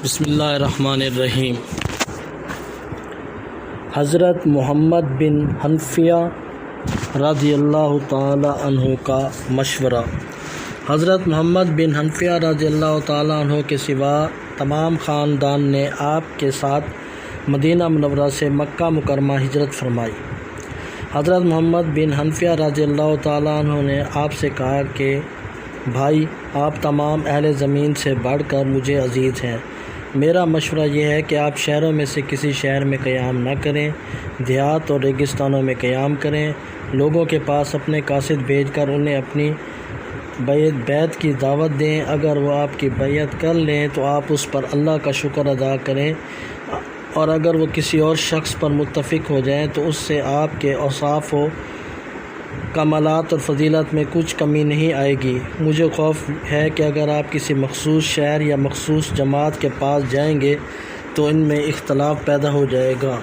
بسم اللہ الرحمن الرحیم۔ حضرت محمد بن حنفیہ رضی اللہ تعالی عنہ کا مشورہ۔ حضرت محمد بن حنفیہ رضی اللہ تعالی عنہ کے سوا تمام خاندان نے آپ کے ساتھ مدینہ منورہ سے مکہ مکرمہ ہجرت فرمائی۔ حضرت محمد بن حنفیہ رضی اللہ تعالی عنہ نے آپ سے کہا کہ بھائی، آپ تمام اہل زمین سے بڑھ کر مجھے عزیز ہیں۔ میرا مشورہ یہ ہے کہ آپ شہروں میں سے کسی شہر میں قیام نہ کریں، دیہات اور ریگستانوں میں قیام کریں۔ لوگوں کے پاس اپنے قاصد بھیج کر انہیں اپنی بیعت کی دعوت دیں۔ اگر وہ آپ کی بیعت کر لیں تو آپ اس پر اللہ کا شکر ادا کریں، اور اگر وہ کسی اور شخص پر متفق ہو جائیں تو اس سے آپ کے اوصاف و کمالات اور فضیلت میں کچھ کمی نہیں آئے گی۔ مجھے خوف ہے کہ اگر آپ کسی مخصوص شہر یا مخصوص جماعت کے پاس جائیں گے تو ان میں اختلاف پیدا ہو جائے گا۔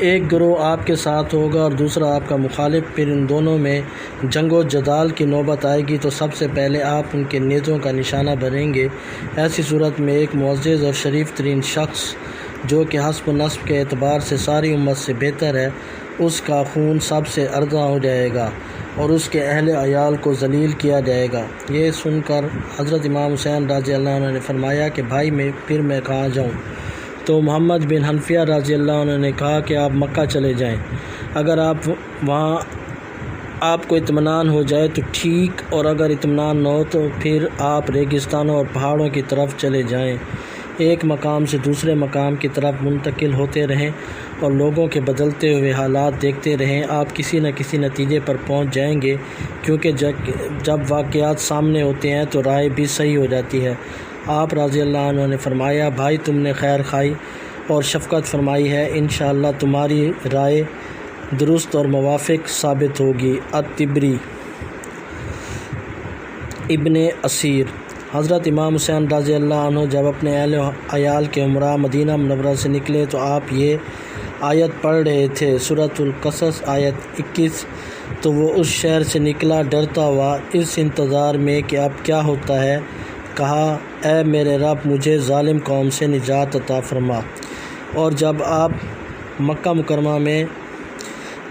ایک گروہ آپ کے ساتھ ہوگا اور دوسرا آپ کا مخالف، پھر ان دونوں میں جنگ و جدال کی نوبت آئے گی تو سب سے پہلے آپ ان کے نیزوں کا نشانہ بنیں گے۔ ایسی صورت میں ایک معزز اور شریف ترین شخص جو کہ حسب و نسب کے اعتبار سے ساری امت سے بہتر ہے، اس کا خون سب سے ارزاں ہو جائے گا اور اس کے اہل عیال کو ذلیل کیا جائے گا۔ یہ سن کر حضرت امام حسین رضی اللہ عنہ نے فرمایا کہ بھائی، پھر میں کہاں جاؤں؟ تو محمد بن حنفیہ رضی اللہ عنہ نے کہا کہ آپ مکہ چلے جائیں۔ اگر وہاں آپ کو اطمینان ہو جائے تو ٹھیک، اور اگر اطمینان نہ ہو تو پھر آپ ریگستانوں اور پہاڑوں کی طرف چلے جائیں۔ ایک مقام سے دوسرے مقام کی طرف منتقل ہوتے رہیں اور لوگوں کے بدلتے ہوئے حالات دیکھتے رہیں۔ آپ کسی نہ کسی نتیجے پر پہنچ جائیں گے، کیونکہ جب واقعات سامنے ہوتے ہیں تو رائے بھی صحیح ہو جاتی ہے۔ آپ رضی اللہ عنہ نے فرمایا، بھائی، تم نے خیر خواہی اور شفقت فرمائی ہے، انشاءاللہ تمہاری رائے درست اور موافق ثابت ہوگی۔ الطبری ابن اسیر۔ حضرت امام حسین رضی اللہ عنہ جب اپنے اہل عیال کے ہمراہ مدینہ منورہ سے نکلے تو آپ یہ آیت پڑھ رہے تھے، سورۃ القصص آیت 21۔ تو وہ اس شہر سے نکلا ڈرتا ہوا، اس انتظار میں کہ اب کیا ہوتا ہے۔ کہا، اے میرے رب، مجھے ظالم قوم سے نجات عطا فرما۔ اور جب آپ مکہ مکرمہ میں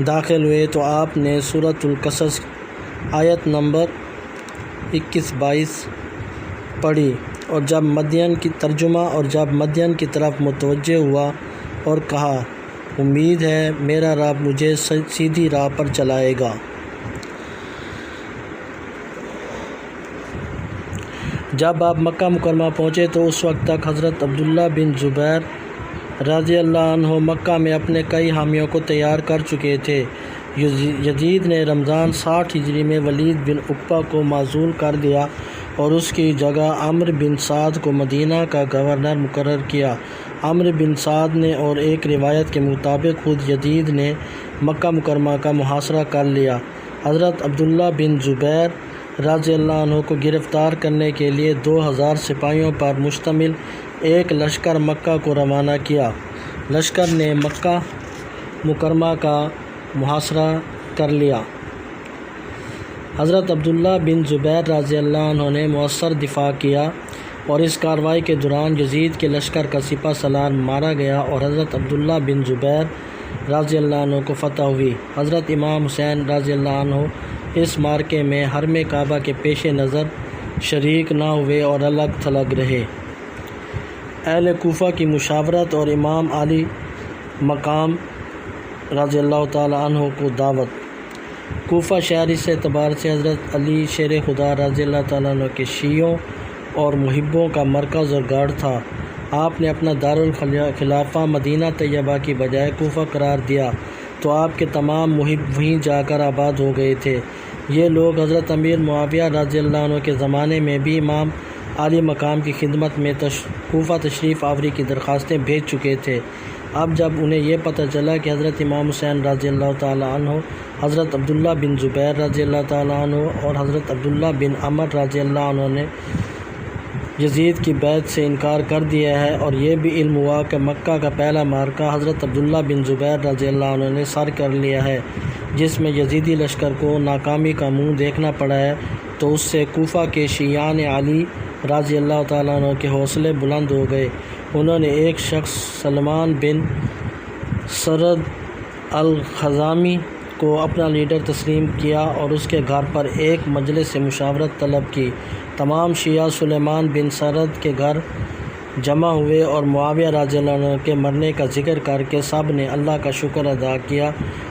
داخل ہوئے تو آپ نے سورۃ القصص آیت نمبر 21-22 پڑھی، اور جب مدین کی طرف متوجہ ہوا اور کہا، امید ہے میرا رب مجھے سیدھی راہ پر چلائے گا۔ جب آپ مکہ مکرمہ پہنچے تو اس وقت تک حضرت عبداللہ بن زبیر رضی اللہ عنہ مکہ میں اپنے کئی حامیوں کو تیار کر چکے تھے۔ یزید نے رمضان 60 ہجری میں ولید بن عقبہ کو معزول کر دیا اور اس کی جگہ عمرو بن سعد کو مدینہ کا گورنر مقرر کیا۔ عمرو بن سعد نے، اور ایک روایت کے مطابق خود یزید نے، مکہ مکرمہ کا محاصرہ کر لیا۔ حضرت عبداللہ بن زبیر رضی اللہ عنہ کو گرفتار کرنے کے لیے 2000 سپاہیوں پر مشتمل ایک لشکر مکہ کو روانہ کیا۔ لشکر نے مکہ مکرمہ کا محاصرہ کر لیا۔ حضرت عبداللہ بن زبیر رضی اللہ عنہ نے مؤثر دفاع کیا، اور اس کارروائی کے دوران یزید کے لشکر کا سپہ سالار مارا گیا اور حضرت عبداللہ بن زبیر رضی اللہ عنہ کو فتح ہوئی۔ حضرت امام حسین رضی اللہ عنہ اس معرکے میں حرم کعبہ کے پیش نظر شریک نہ ہوئے اور الگ تھلگ رہے۔ اہل کوفہ کی مشاورت اور امام علی مقام رضی اللہ تعالی عنہ کو دعوت۔ کوفہ شہر اس اعتبار سے حضرت علی شیر خدا رضی اللہ تعالیٰ عنہ کے شیعوں اور محبوں کا مرکز اور گڑھ تھا۔ آپ نے اپنا دارالخلافہ مدینہ طیبہ کی بجائے کوفہ قرار دیا تو آپ کے تمام محب وہیں جا کر آباد ہو گئے تھے۔ یہ لوگ حضرت امیر معاویہ رضی اللہ عنہ کے زمانے میں بھی امام علی مقام کی خدمت میں کوفہ تشریف آوری کی درخواستیں بھیج چکے تھے۔ اب جب انہیں یہ پتہ چلا کہ حضرت امام حسین رضی اللہ تعالیٰ عنہ، حضرت عبداللہ بن زبیر رضی اللہ تعالیٰ عنہ اور حضرت عبداللہ بن عمر رضی اللہ عنہ نے یزید کی بیعت سے انکار کر دیا ہے، اور یہ بھی علم ہوا کہ مکہ کا پہلا معرکہ حضرت عبداللہ بن زبیر رضی اللہ عنہ نے سر کر لیا ہے، جس میں یزیدی لشکر کو ناکامی کا منہ دیکھنا پڑا ہے، تو اس سے کوفہ کے شیعان علی رضی اللہ تعالیٰ عنہ کے حوصلے بلند ہو گئے۔ انہوں نے ایک شخص سلمان بن سرد الخزامی کو اپنا لیڈر تسلیم کیا اور اس کے گھر پر ایک مجلس مشاورت طلب کی۔ تمام شیعہ سلیمان بن سرد کے گھر جمع ہوئے اور معاویہ رضی اللہ عنہ کے مرنے کا ذکر کر کے سب نے اللہ کا شکر ادا کیا،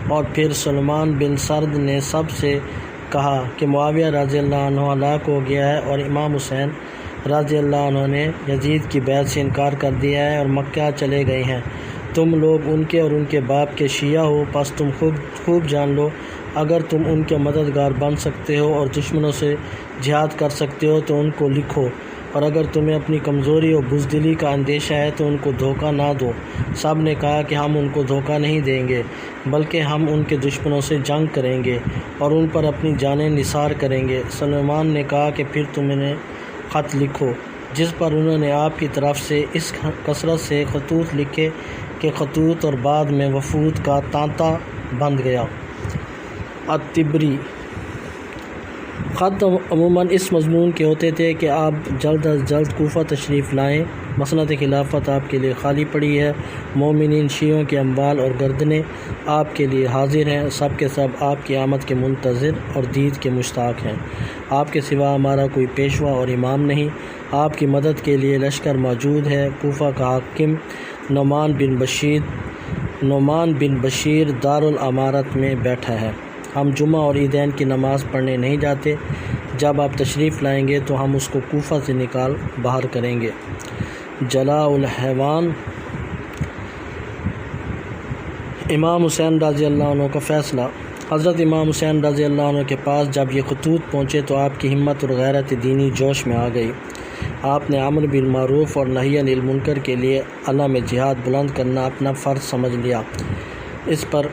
اور پھر سلمان بن سرد نے سب سے کہا کہ معاویہ رضی اللہ عنہ ہلاک ہو گیا ہے اور امام حسین رضی اللہ عنہ نے یزید کی بیعت سے انکار کر دیا ہے اور مکہ چلے گئے ہیں۔ تم لوگ ان کے اور ان کے باپ کے شیعہ ہو، پس تم خوب جان لو اگر تم ان کے مددگار بن سکتے ہو اور دشمنوں سے جہاد کر سکتے ہو تو ان کو لکھو، اور اگر تمہیں اپنی کمزوری اور بزدلی کا اندیشہ ہے تو ان کو دھوکہ نہ دو۔ سب نے کہا کہ ہم ان کو دھوکہ نہیں دیں گے، بلکہ ہم ان کے دشمنوں سے جنگ کریں گے اور ان پر اپنی جانیں نثار کریں گے۔ سلمان نے کہا کہ پھر تم انہیں خط لکھو، جس پر انہوں نے آپ کی طرف سے اس کثرت سے خطوط لکھے کہ خطوط اور بعد میں وفود کا تانتا بند گیا۔ الطبری خط عموماً اس مضمون کے ہوتے تھے کہ آپ جلد از جلد کوفہ تشریف لائیں، مسند خلافت آپ کے لیے خالی پڑی ہے، مومنین شیعوں کے اموال اور گردنیں آپ کے لیے حاضر ہیں، سب کے سب آپ کی آمد کے منتظر اور دید کے مشتاق ہیں۔ آپ کے سوا ہمارا کوئی پیشوا اور امام نہیں، آپ کی مدد کے لیے لشکر موجود ہے۔ کوفہ کا حاکم نعمان بن بشیر دارالامارت میں بیٹھا ہے۔ ہم جمعہ اور عیدین کی نماز پڑھنے نہیں جاتے، جب آپ تشریف لائیں گے تو ہم اس کو کوفہ سے نکال باہر کریں گے۔ جلاء الحیوان امام حسین رضی اللہ عنہ کا فیصلہ۔ حضرت امام حسین رضی اللہ عنہ کے پاس جب یہ خطوط پہنچے تو آپ کی ہمت اور غیرت دینی جوش میں آ گئی۔ آپ نے امر بالمعروف اور نہی عن المنکر کے لیے علم جہاد بلند کرنا اپنا فرض سمجھ لیا۔ اس پر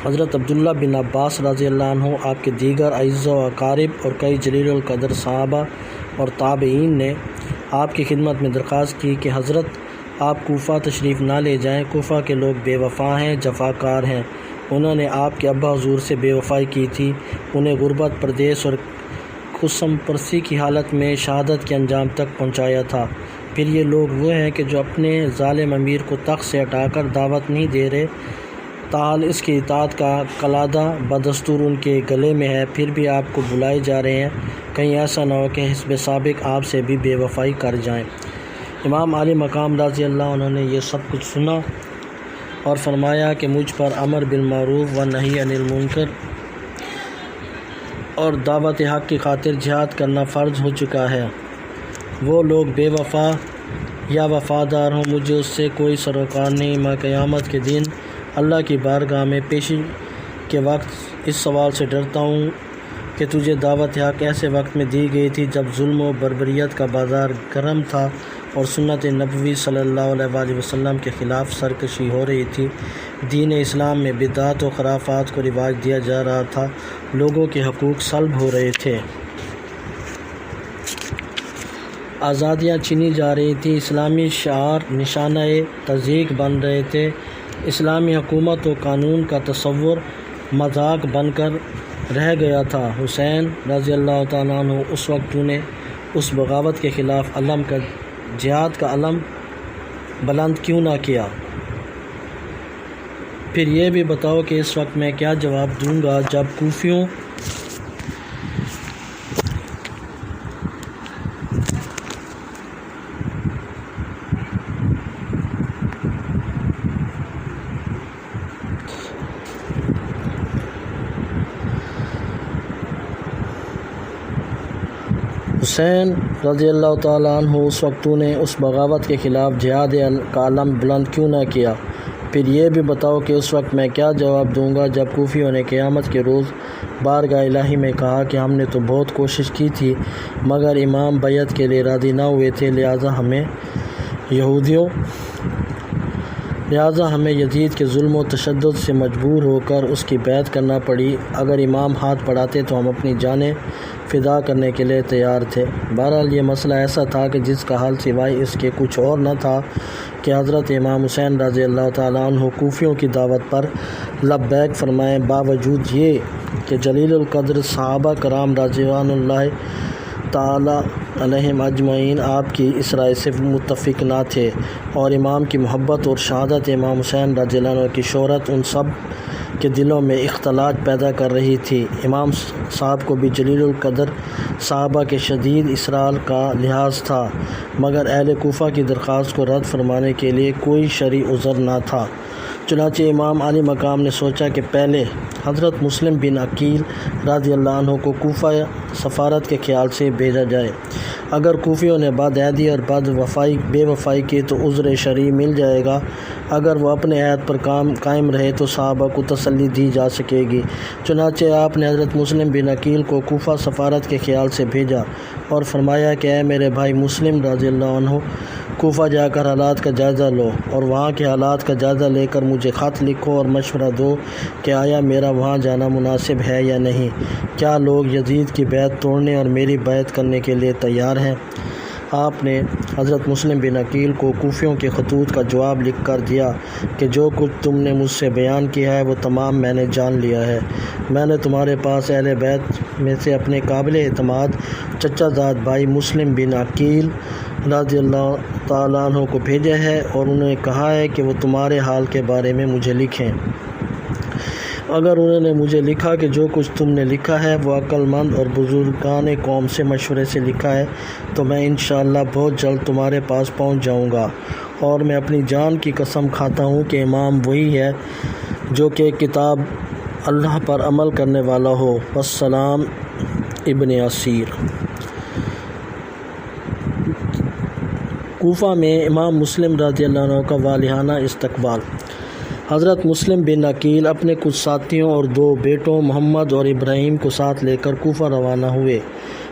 حضرت عبداللہ بن عباس رضی اللہ عنہ، آپ کے دیگر اعزاء و اقارب اور کئی جلیل القدر صحابہ اور تابعین نے آپ کی خدمت میں درخواست کی کہ حضرت آپ کوفہ تشریف نہ لے جائیں، کوفہ کے لوگ بے وفا ہیں، جفاکار ہیں۔ انہوں نے آپ کے ابا حضور سے بے وفائی کی تھی، انہیں غربت، پردیس اور قسم پرسی کی حالت میں شہادت کے انجام تک پہنچایا تھا۔ پھر یہ لوگ وہ ہیں کہ جو اپنے ظالم امیر کو تخت سے ہٹا کر دعوت نہیں دے رہے، تاحال اس کی اطاعت کا قلادہ بدستور ان کے گلے میں ہے، پھر بھی آپ کو بلائے جا رہے ہیں، کہیں ایسا نہ ہو کہ حزب سابق آپ سے بھی بے وفائی کر جائیں۔ امام علی مقام رضی اللہ عنہ نے یہ سب کچھ سنا اور فرمایا کہ مجھ پر امر بالمعروف و نہی عن المنکر اور دعوت حق کی خاطر جہاد کرنا فرض ہو چکا ہے۔ وہ لوگ بے وفا یا وفادار ہوں، مجھے اس سے کوئی سروکار نہیں۔ میں قیامت کے دن اللہ کی بارگاہ میں پیشی کے وقت اس سوال سے ڈرتا ہوں کہ تجھے دعوت حق ایسے وقت میں دی گئی تھی جب ظلم و بربریت کا بازار گرم تھا اور سنت نبوی صلی اللہ علیہ وآلہ وسلم کے خلاف سرکشی ہو رہی تھی، دین اسلام میں بدعات و خرافات کو رواج دیا جا رہا تھا، لوگوں کے حقوق سلب ہو رہے تھے، آزادیاں چھینی جا رہی تھیں، اسلامی شعار نشانہ تضحیک بن رہے تھے، اسلامی حکومت و قانون کا تصور مذاق بن کر رہ گیا تھا۔ حسین رضی اللہ تعالیٰ عنہ، اس وقت تو نے اس بغاوت کے خلاف جہاد کا علم بلند کیوں نہ کیا؟ پھر یہ بھی بتاؤ کہ اس وقت میں کیا جواب دوں گا جب کوفیوں حسین رضی اللہ تعالیٰ عنہ، اس وقت تو نے اس بغاوت کے خلاف جہاد کا علم بلند کیوں نہ کیا؟ پھر یہ بھی بتاؤ کہ اس وقت میں کیا جواب دوں گا جب کوفیوں نے قیامت کے روز بارگاہ الہی میں کہا کہ ہم نے تو بہت کوشش کی تھی مگر امام بیعت کے لیے راضی نہ ہوئے تھے، لہٰذا ہمیں یزید کے ظلم و تشدد سے مجبور ہو کر اس کی بیعت کرنا پڑی، اگر امام ہاتھ بڑھاتے تو ہم اپنی جانیں فدا کرنے کے لیے تیار تھے۔ بہرحال یہ مسئلہ ایسا تھا کہ جس کا حل سوائے اس کے کچھ اور نہ تھا کہ حضرت امام حسین رضی اللہ تعالیٰ عنہ کوفیوں کی دعوت پر لبیک فرمائیں، باوجود یہ کہ جلیل القدر صحابہ کرام رضوان اللہ تعالی علیہم اجمعین آپ کی اس رائے سے متفق نہ تھے، اور امام کی محبت اور شہادت امام حسین رضی اللہ عنہ کی شہرت ان سب کے دلوں میں اختلاط پیدا کر رہی تھی۔ امام صاحب کو بھی جلیل القدر صحابہ کے شدید اصرار کا لحاظ تھا، مگر اہل کوفہ کی درخواست کو رد فرمانے کے لیے کوئی شرعی عذر نہ تھا۔ چنانچہ امام علی مقام نے سوچا کہ پہلے حضرت مسلم بن عقیل رضی اللہ عنہ کو کوفہ سفارت کے خیال سے بھیجا جائے۔ اگر کوفیوں نے بدعہدی اور بے وفائی کی تو عذر شرعی مل جائے گا، اگر وہ اپنے عہد پر قائم رہے تو صحابہ کو تسلی دی جا سکے گی۔ چنانچہ آپ نے حضرت مسلم بن عقیل کو کوفہ سفارت کے خیال سے بھیجا اور فرمایا کہ اے میرے بھائی مسلم رضی اللہ عنہ، کوفہ جا کر حالات کا جائزہ لو اور وہاں کے حالات کا جائزہ لے کر مجھے خط لکھو اور مشورہ دو کہ آیا میرا وہاں جانا مناسب ہے یا نہیں، کیا لوگ یزید کی بیعت توڑنے اور میری بیعت کرنے کے لیے تیار ہیں؟ آپ نے حضرت مسلم بن عقیل کو کوفیوں کے خطوط کا جواب لکھ کر دیا کہ جو کچھ تم نے مجھ سے بیان کیا ہے وہ تمام میں نے جان لیا ہے۔ میں نے تمہارے پاس اہل بیت میں سے اپنے قابل اعتماد چچا زاد بھائی مسلم بن عقیل رضی اللہ تعالیٰ عنہ کو بھیجا ہے اور انہوں نے کہا ہے کہ وہ تمہارے حال کے بارے میں مجھے لکھیں۔ اگر انہوں نے مجھے لکھا کہ جو کچھ تم نے لکھا ہے وہ عقل مند اور بزرگان قوم سے مشورے سے لکھا ہے تو میں انشاءاللہ بہت جلد تمہارے پاس پہنچ جاؤں گا، اور میں اپنی جان کی قسم کھاتا ہوں کہ امام وہی ہے جو کہ کتاب اللہ پر عمل کرنے والا ہو۔ والسلام ابن اسیر۔ کوفہ میں امام مسلم رضی اللہ عنہ کا والہانہ استقبال۔ حضرت مسلم بن عقیل اپنے کچھ ساتھیوں اور 2 بیٹوں محمد اور ابراہیم کو ساتھ لے کر کوفہ روانہ ہوئے۔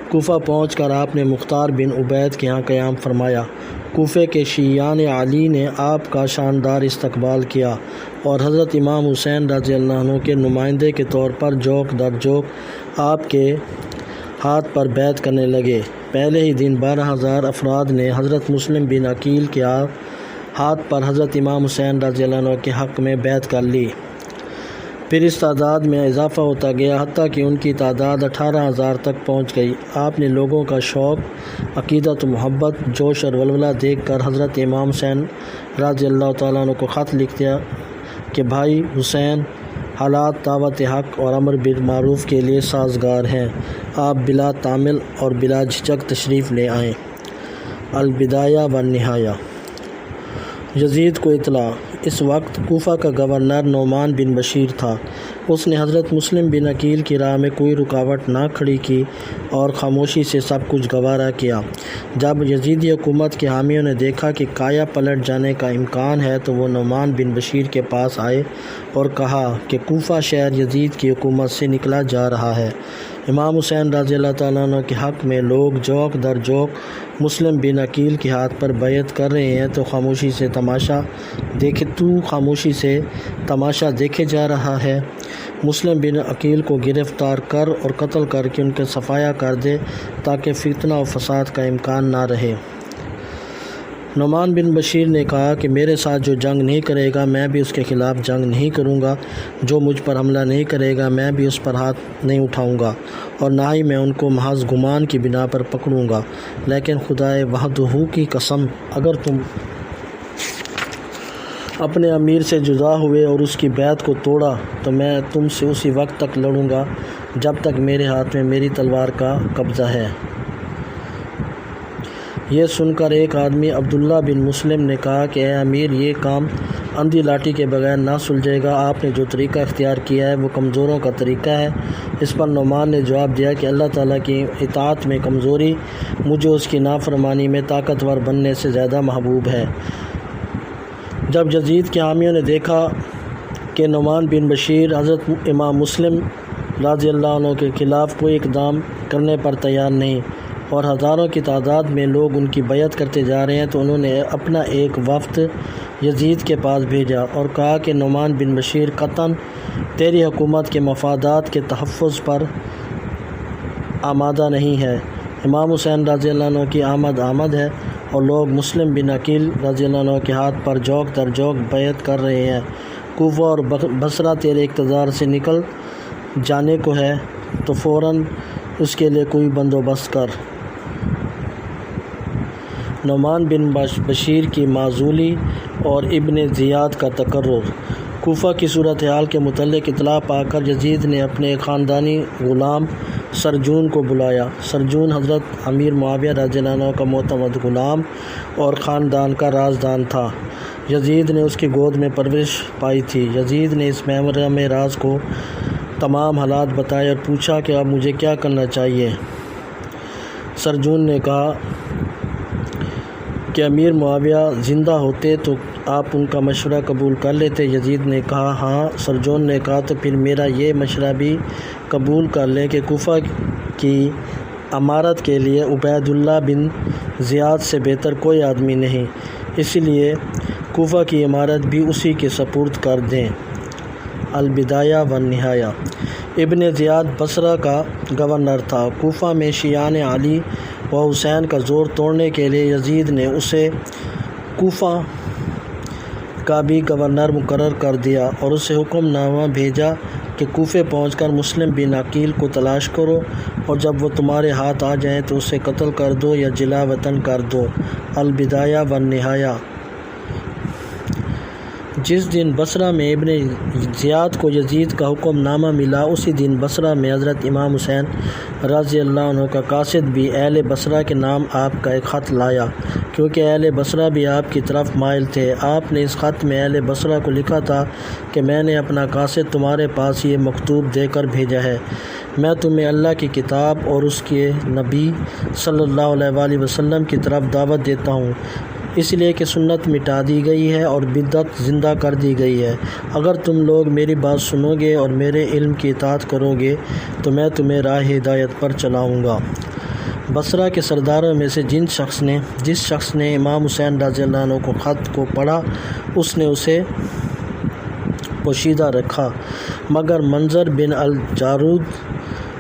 کوفہ پہنچ کر آپ نے مختار بن عبید کے ہاں قیام فرمایا۔ کوفے کے شیعیان علی نے آپ کا شاندار استقبال کیا اور حضرت امام حسین رضی اللہ عنہ کے نمائندے کے طور پر جوک در جوک آپ کے ہاتھ پر بیعت کرنے لگے۔ پہلے ہی دن 12,000 افراد نے حضرت مسلم بن عقیل کے ہاتھ پر حضرت امام حسین رضی اللہ عنہ کے حق میں بیعت کر لی۔ پھر اس تعداد میں اضافہ ہوتا گیا حتیٰ کہ ان کی تعداد 18,000 تک پہنچ گئی۔ آپ نے لوگوں کا شوق، عقیدت و محبت، جوش اور ولولہ دیکھ کر حضرت امام حسین رضی اللہ تعالیٰ عنہ کو خط لکھ دیا کہ بھائی حسین، حالات دعوت حق اور امر بالمعروف کے لیے سازگار ہیں، آپ بلا تعمل اور بلا جھجک تشریف لے آئیں۔ البدایہ والنہایہ۔ یزید کو اطلاع۔ اس وقت کوفہ کا گورنر نعمان بن بشیر تھا۔ اس نے حضرت مسلم بن عقیل کی راہ میں کوئی رکاوٹ نہ کھڑی کی اور خاموشی سے سب کچھ گوارا کیا۔ جب یزیدی حکومت کے حامیوں نے دیکھا کہ کایا پلٹ جانے کا امکان ہے تو وہ نعمان بن بشیر کے پاس آئے اور کہا کہ کوفہ شہر یزید کی حکومت سے نکلا جا رہا ہے۔ امام حسین رضی اللہ تعالیٰ عنہ کے حق میں لوگ جوک در جوک مسلم بن عقیل کے ہاتھ پر بیعت کر رہے ہیں تو خاموشی سے تماشا دیکھے جا رہا ہے۔ مسلم بن عقیل کو گرفتار کر اور قتل کر کے ان کے صفایا کر دے تاکہ فتنہ و فساد کا امکان نہ رہے۔ نعمان بن بشیر نے کہا کہ میرے ساتھ جو جنگ نہیں کرے گا میں بھی اس کے خلاف جنگ نہیں کروں گا، جو مجھ پر حملہ نہیں کرے گا میں بھی اس پر ہاتھ نہیں اٹھاؤں گا، اور نہ ہی میں ان کو محض گمان کی بنا پر پکڑوں گا، لیکن خدائے وحدہ کی قسم اگر تم اپنے امیر سے جدا ہوئے اور اس کی بیعت کو توڑا تو میں تم سے اسی وقت تک لڑوں گا جب تک میرے ہاتھ میں میری تلوار کا قبضہ ہے۔ یہ سن کر ایک آدمی عبداللہ بن مسلم نے کہا کہ اے امیر، یہ کام اندھی لاٹھی کے بغیر نہ سلجھے گا، آپ نے جو طریقہ اختیار کیا ہے وہ کمزوروں کا طریقہ ہے۔ اس پر نعمان نے جواب دیا کہ اللہ تعالیٰ کی اطاعت میں کمزوری مجھے اس کی نافرمانی میں طاقتور بننے سے زیادہ محبوب ہے۔ جب یزید کے حامیوں نے دیکھا کہ نعمان بن بشیر حضرت امام مسلم رضی اللہ عنہ کے خلاف کوئی اقدام کرنے پر تیار نہیں اور ہزاروں کی تعداد میں لوگ ان کی بیعت کرتے جا رہے ہیں تو انہوں نے اپنا ایک وفد یزید کے پاس بھیجا اور کہا کہ نعمان بن بشیر قطعاً تیری حکومت کے مفادات کے تحفظ پر آمادہ نہیں ہے۔ امام حسین رضی اللہ عنہ کی آمد ہے اور لوگ مسلم بن عقیل رضی اللہ عنہ کے ہاتھ پر جوک در جوک بیعت کر رہے ہیں۔ کوفہ اور بصرہ تیرے اقتدار سے نکل جانے کو ہے تو فوراً اس کے لیے کوئی بندوبست کر۔ نعمان بن بشیر کی معزولی اور ابن زیاد کا تقرر۔ کوفہ کی صورتحال کے متعلق اطلاع پا کر یزید نے اپنے ایک خاندانی غلام سرجون کو بلایا۔ سرجون حضرت امیر معاویہ رضی اللہ عنہ کا معتمد غلام اور خاندان کا رازدان تھا۔ یزید نے اس کی گود میں پرورش پائی تھی۔ یزید نے اس محرم راز کو تمام حالات بتائے اور پوچھا کہ اب مجھے کیا کرنا چاہیے۔ سرجون نے کہا کہ امیر معاویہ زندہ ہوتے تو آپ ان کا مشورہ قبول کر لیتے۔ یزید نے کہا ہاں۔ سرجون نے کہا تو پھر میرا یہ مشورہ بھی قبول کر لیں کہ کوفہ کی امارت کے لیے عبید اللہ بن زیاد سے بہتر کوئی آدمی نہیں، اس لیے کوفہ کی امارت بھی اسی کے سپرد کر دیں۔ البدایہ والنہایہ۔ ابن زیاد بصرہ کا گورنر تھا۔ کوفہ میں شیعان علی و حسین کا زور توڑنے کے لیے یزید نے اسے کوفہ کا بھی گورنر مقرر کر دیا اور اسے حکم نامہ بھیجا کہ کوفے پہنچ کر مسلم بن عقیل کو تلاش کرو اور جب وہ تمہارے ہاتھ آ جائیں تو اسے قتل کر دو یا جلا وطن کر دو۔ البدایہ والنہایہ۔ جس دن بصرہ میں ابن زیاد کو یزید کا حکم نامہ ملا، اسی دن بصرہ میں حضرت امام حسین رضی اللہ عنہ کا قاصد بھی اہل بصرہ کے نام آپ کا ایک خط لایا، کیونکہ اہل بصرہ بھی آپ کی طرف مائل تھے۔ آپ نے اس خط میں اہل بصرہ کو لکھا تھا کہ میں نے اپنا قاصد تمہارے پاس یہ مکتوب دے کر بھیجا ہے۔ میں تمہیں اللہ کی کتاب اور اس کے نبی صلی اللہ علیہ وآلہ وسلم کی طرف دعوت دیتا ہوں، اس لیے کہ سنت مٹا دی گئی ہے اور بدعت زندہ کر دی گئی ہے۔ اگر تم لوگ میری بات سنو گے اور میرے علم کی اطاعت کرو گے تو میں تمہیں راہ ہدایت پر چلاؤں گا۔ بصرہ کے سرداروں میں سے جس شخص نے امام حسین رضی اللہ عنہ کو خط کو پڑھا، اس نے اسے پوشیدہ رکھا، مگر منظر بن الجارود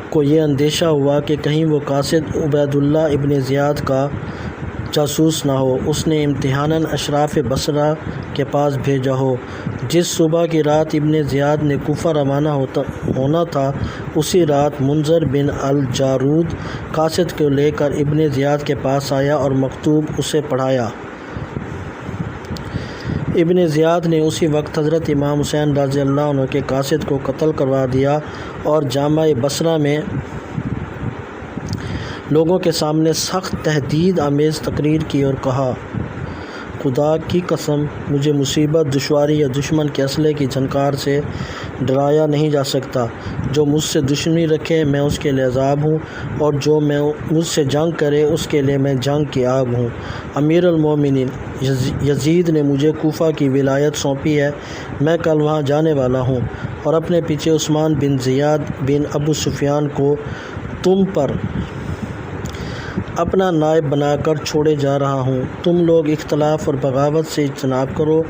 کو یہ اندیشہ ہوا کہ کہیں وہ قاصد عبید اللہ ابن زیاد کا جاسوس نہ ہو۔ اس نے امتحاناً اشراف بصرہ کے پاس بھیجا ہو۔ جس صبح کی رات ابن زیاد نے کوفہ روانہ ہونا تھا، اسی رات منظر بن الجارود قاصد کو لے کر ابن زیاد کے پاس آیا اور مکتوب اسے پڑھایا۔ ابن زیاد نے اسی وقت حضرت امام حسین رضی اللہ عنہ کے قاصد کو قتل کروا دیا اور جامع بصرہ میں لوگوں کے سامنے سخت تہدید آمیز تقریر کی اور کہا، خدا کی قسم مجھے مصیبت، دشواری یا دشمن کے اسلحے کی جھنکار سے ڈرایا نہیں جا سکتا۔ جو مجھ سے دشمنی رکھے میں اس کے لیے عذاب ہوں، اور جو مجھ سے جنگ کرے اس کے لیے میں جنگ کی آگ ہوں۔ امیر المومنین یزید نے مجھے کوفہ کی ولایت سونپی ہے، میں کل وہاں جانے والا ہوں اور اپنے پیچھے عثمان بن زیاد بن ابو سفیان کو تم پر اپنا نائب بنا کر چھوڑے جا رہا ہوں۔ تم لوگ اختلاف اور بغاوت سے اجتناب کرو،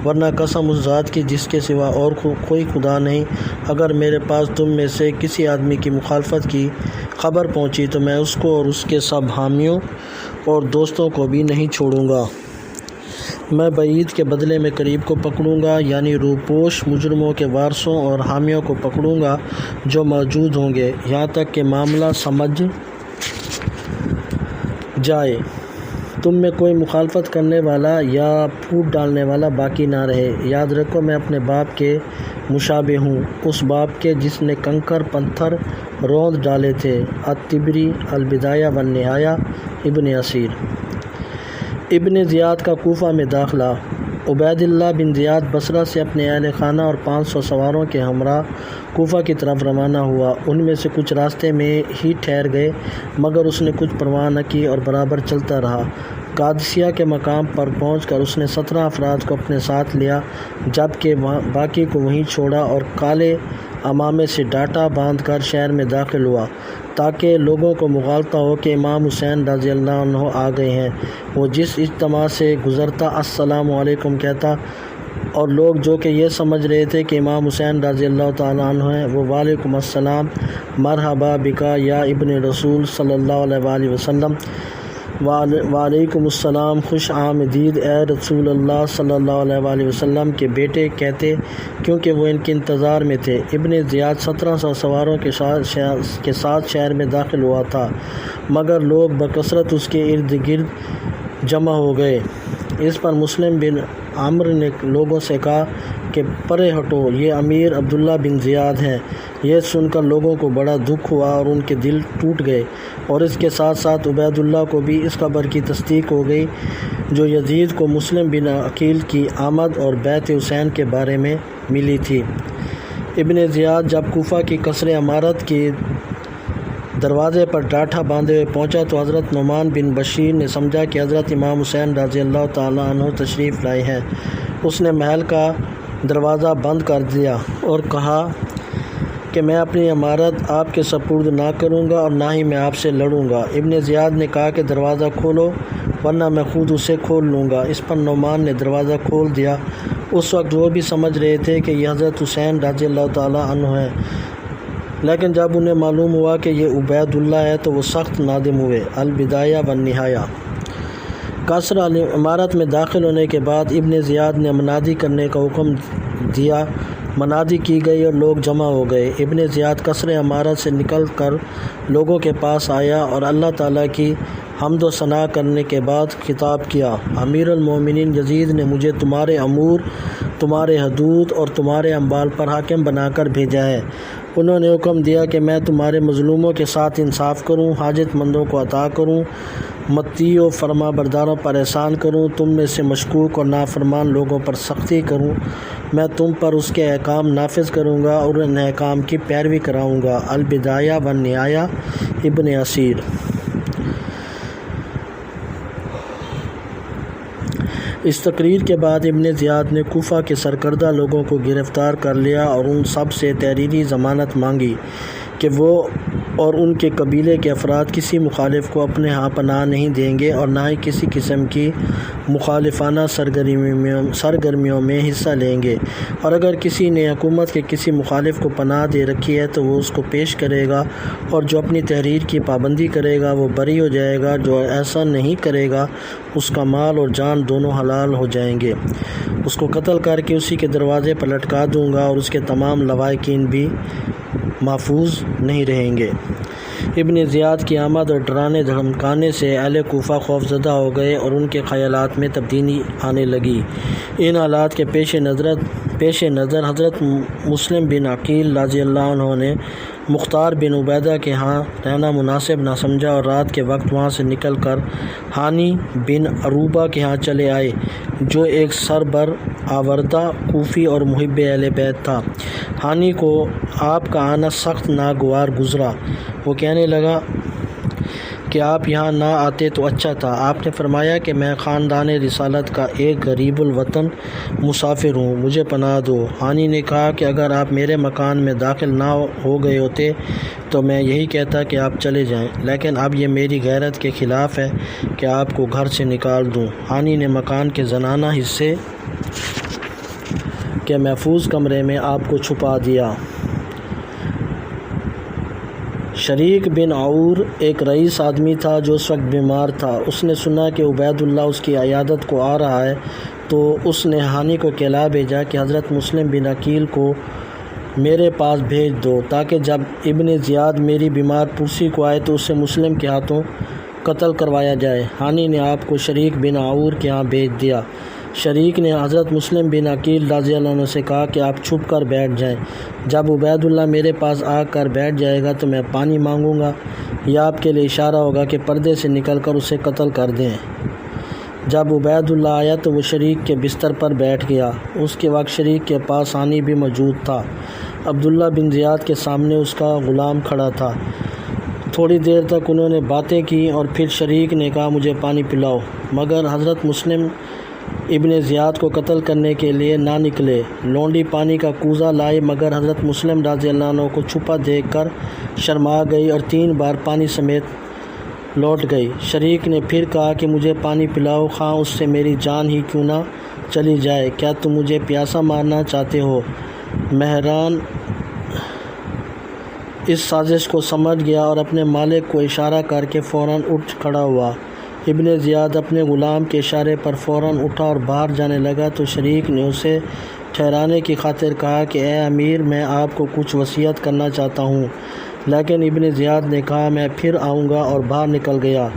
ورنہ قسم اس ذات کی جس کے سوا اور کوئی خدا نہیں، اگر میرے پاس تم میں سے کسی آدمی کی مخالفت کی خبر پہنچی تو میں اس کو اور اس کے سب حامیوں اور دوستوں کو بھی نہیں چھوڑوں گا۔ میں بعید کے بدلے میں قریب کو پکڑوں گا، یعنی روپوش مجرموں کے وارثوں اور حامیوں کو پکڑوں گا جو موجود ہوں گے، یہاں تک کہ معاملہ سمجھ جائے تم میں کوئی مخالفت کرنے والا یا پھوٹ ڈالنے والا باقی نہ رہے۔ یاد رکھو میں اپنے باپ کے مشابہ ہوں، اس باپ کے جس نے کنکر پتھر روند ڈالے تھے۔ الطبری، البدایہ والنہایہ۔ ابن اسیر۔ ابن زیاد کا کوفہ میں داخلہ۔ عبید اللہ بن زیاد بصرہ سے اپنے اہل خانہ اور 500 سواروں کے ہمراہ کوفہ کی طرف روانہ ہوا۔ ان میں سے کچھ راستے میں ہی ٹھہر گئے، مگر اس نے کچھ پرواہ نہ کی اور برابر چلتا رہا۔ قادسیہ کے مقام پر پہنچ کر اس نے 17 افراد کو اپنے ساتھ لیا، جبکہ باقی کو وہیں چھوڑا اور کالے عمامے سے ڈاٹا باندھ کر شہر میں داخل ہوا، تاکہ لوگوں کو مغالطہ ہو کہ امام حسین رضی اللہ عنہ آ گئے ہیں۔ وہ جس اجتماع سے گزرتا السلام علیکم کہتا، اور لوگ جو کہ یہ سمجھ رہے تھے کہ امام حسین رضی اللہ تعالیٰ عنہ ہیں، وہ وعلیکم السلام، مرحبا بکا یا ابن رسول صلی اللہ علیہ وآلہ وسلم، وعلیکم السلام، خوش آمدید اے رسول اللہ صلی اللہ علیہ وآلہ وسلم کے بیٹے کہتے، کیونکہ وہ ان کے انتظار میں تھے۔ ابن زیاد 1700 سواروں کے ساتھ شہر میں داخل ہوا تھا، مگر لوگ بکثرت اس کے ارد گرد جمع ہو گئے۔ اس پر مسلم بن عمرو نے لوگوں سے کہا کہ پرے ہٹو، یہ امیر عبداللہ بن زیاد ہیں۔ یہ سن کر لوگوں کو بڑا دکھ ہوا اور ان کے دل ٹوٹ گئے، اور اس کے ساتھ ساتھ عبید اللہ کو بھی اس خبر کی تصدیق ہو گئی جو یزید کو مسلم بن عقیل کی آمد اور بیعت حسین کے بارے میں ملی تھی۔ ابن زیاد جب کوفہ کی قصر عمارت کے دروازے پر ٹاٹھا باندھے ہوئے پہنچا تو حضرت نعمان بن بشیر نے سمجھا کہ حضرت امام حسین رضی اللہ تعالیٰ عنہ تشریف لائے ہیں۔ اس نے محل کا دروازہ بند کر دیا اور کہا کہ میں اپنی عمارت آپ کے سپرد نہ کروں گا اور نہ ہی میں آپ سے لڑوں گا۔ ابن زیاد نے کہا کہ دروازہ کھولو ورنہ میں خود اسے کھول لوں گا۔ اس پر نعمان نے دروازہ کھول دیا۔ اس وقت وہ بھی سمجھ رہے تھے کہ یہ حضرت حسین رضی اللہ تعالیٰ عنہ ہیں، لیکن جب انہیں معلوم ہوا کہ یہ عبید اللہ ہے تو وہ سخت نادم ہوئے۔ البدایہ والنہایہ۔ قصر عمارت میں داخل ہونے کے بعد ابن زیاد نے منادی کرنے کا حکم دیا۔ منادی کی گئی اور لوگ جمع ہو گئے۔ ابن زیاد قصر عمارت سے نکل کر لوگوں کے پاس آیا اور اللہ تعالیٰ کی حمد و ثنا کرنے کے بعد خطاب کیا: امیر المومنین یزید نے مجھے تمہارے امور، تمہارے حدود اور تمہارے اموال پر حاکم بنا کر بھیجا ہے۔ انہوں نے حکم دیا کہ میں تمہارے مظلوموں کے ساتھ انصاف کروں، حاجت مندوں کو عطا کروں، مطیع و فرما برداروں پر احسان کروں، تم میں سے مشکوک اور نافرمان لوگوں پر سختی کروں۔ میں تم پر اس کے احکام نافذ کروں گا اور ان احکام کی پیروی کراؤں گا۔ البدایہ والنہایہ، ابن اسیر۔ اس تقریر کے بعد ابن زیاد نے کوفہ کے سرکردہ لوگوں کو گرفتار کر لیا اور ان سب سے تحریری ضمانت مانگی کہ وہ اور ان کے قبیلے کے افراد کسی مخالف کو اپنے ہاں پناہ نہیں دیں گے اور نہ ہی کسی قسم کی مخالفانہ سرگرمیوں میں حصہ لیں گے، اور اگر کسی نے حکومت کے کسی مخالف کو پناہ دے رکھی ہے تو وہ اس کو پیش کرے گا، اور جو اپنی تحریر کی پابندی کرے گا وہ بری ہو جائے گا، جو ایسا نہیں کرے گا اس کا مال اور جان دونوں حلال ہو جائیں گے۔ اس کو قتل کر کے اسی کے دروازے پر لٹکا دوں گا اور اس کے تمام لواحقین بھی محفوظ نہیں رہیں گے۔ ابن زیاد کی آمد اور ڈرانے دھمکانے سے اہل کوفہ خوفزدہ ہو گئے اور ان کے خیالات میں تبدیلی آنے لگی۔ ان حالات کے پیش نظر حضرت مسلم بن عقیل رضی اللہ عنہ نے مختار بن عبیدہ کے ہاں رہنا مناسب نہ سمجھا اور رات کے وقت وہاں سے نکل کر ہانی بن عروبہ کے ہاں چلے آئے، جو ایک سربر آوردہ کوفی اور محب اہل بیت تھا۔ ہانی کو آپ کا آنا سخت ناگوار گزرا۔ وہ کہنے لگا کہ آپ یہاں نہ آتے تو اچھا تھا۔ آپ نے فرمایا کہ میں خاندان رسالت کا ایک غریب الوطن مسافر ہوں، مجھے پناہ دو۔ ہانی نے کہا کہ اگر آپ میرے مکان میں داخل نہ ہو گئے ہوتے تو میں یہی کہتا کہ آپ چلے جائیں، لیکن اب یہ میری غیرت کے خلاف ہے کہ آپ کو گھر سے نکال دوں۔ ہانی نے مکان کے زنانہ حصے کے محفوظ کمرے میں آپ کو چھپا دیا۔ شریک بن عور ایک رئیس آدمی تھا جو اس وقت بیمار تھا۔ اس نے سنا کہ عبید اللہ اس کی عیادت کو آ رہا ہے تو اس نے ہانی کو کہلا بھیجا کہ حضرت مسلم بن عقیل کو میرے پاس بھیج دو تاکہ جب ابن زیاد میری بیمار پرسی کو آئے تو اسے مسلم کے ہاتھوں قتل کروایا جائے۔ ہانی نے آپ کو شریک بن عور کے ہاں بھیج دیا۔ شریک نے حضرت مسلم بن عقیل رضی اللہ عنہ سے کہا کہ آپ چھپ کر بیٹھ جائیں، جب عبید اللہ میرے پاس آ کر بیٹھ جائے گا تو میں پانی مانگوں گا، یہ آپ کے لیے اشارہ ہوگا کہ پردے سے نکل کر اسے قتل کر دیں۔ جب عبید اللہ آیا تو وہ شریک کے بستر پر بیٹھ گیا۔ اس کے وقت شریک کے پاس ہانی بھی موجود تھا۔ عبداللہ بن زیاد کے سامنے اس کا غلام کھڑا تھا۔ تھوڑی دیر تک انہوں نے باتیں کی اور پھر شریک نے کہا مجھے پانی پلاؤ، مگر حضرت مسلم ابن زیاد کو قتل کرنے کے لیے نہ نکلے۔ لونڈی پانی کا کوزہ لائی مگر حضرت مسلم رضی اللہ عنہ کو چھپا دیکھ کر شرما گئی اور 3 بار پانی سمیت لوٹ گئی۔ شریک نے پھر کہا کہ مجھے پانی پلاؤ، خواہ اس سے میری جان ہی کیوں نہ چلی جائے، کیا تم مجھے پیاسا مارنا چاہتے ہو؟ مہران اس سازش کو سمجھ گیا اور اپنے مالک کو اشارہ کر کے فوراً اٹھ کھڑا ہوا۔ ابن زیاد اپنے غلام کے اشارے پر فوراً اٹھا اور باہر جانے لگا تو شریک نے اسے ٹھہرانے کی خاطر کہا کہ اے امیر، میں آپ کو کچھ وصیت کرنا چاہتا ہوں، لیکن ابن زیاد نے کہا میں پھر آؤں گا اور باہر نکل گیا۔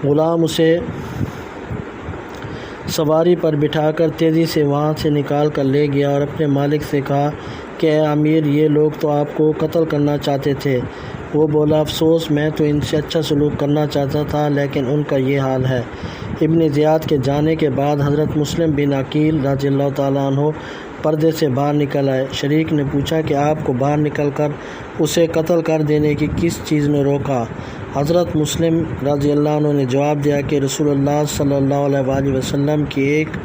غلام اسے سواری پر بٹھا کر تیزی سے وہاں سے نکال کر لے گیا اور اپنے مالک سے کہا کہ اے امیر، یہ لوگ تو آپ کو قتل کرنا چاہتے تھے۔ وہ بولا، افسوس، میں تو ان سے اچھا سلوک کرنا چاہتا تھا، لیکن ان کا یہ حال ہے۔ ابن زیاد کے جانے کے بعد حضرت مسلم بن عقیل رضی اللہ تعالیٰ عنہ پردے سے باہر نکل آئے۔ شریک نے پوچھا کہ آپ کو باہر نکل کر اسے قتل کر دینے کی کس چیز نے روکا؟ حضرت مسلم رضی اللہ عنہ نے جواب دیا کہ رسول اللہ صلی اللہ علیہ وآلہ وسلم کی ایک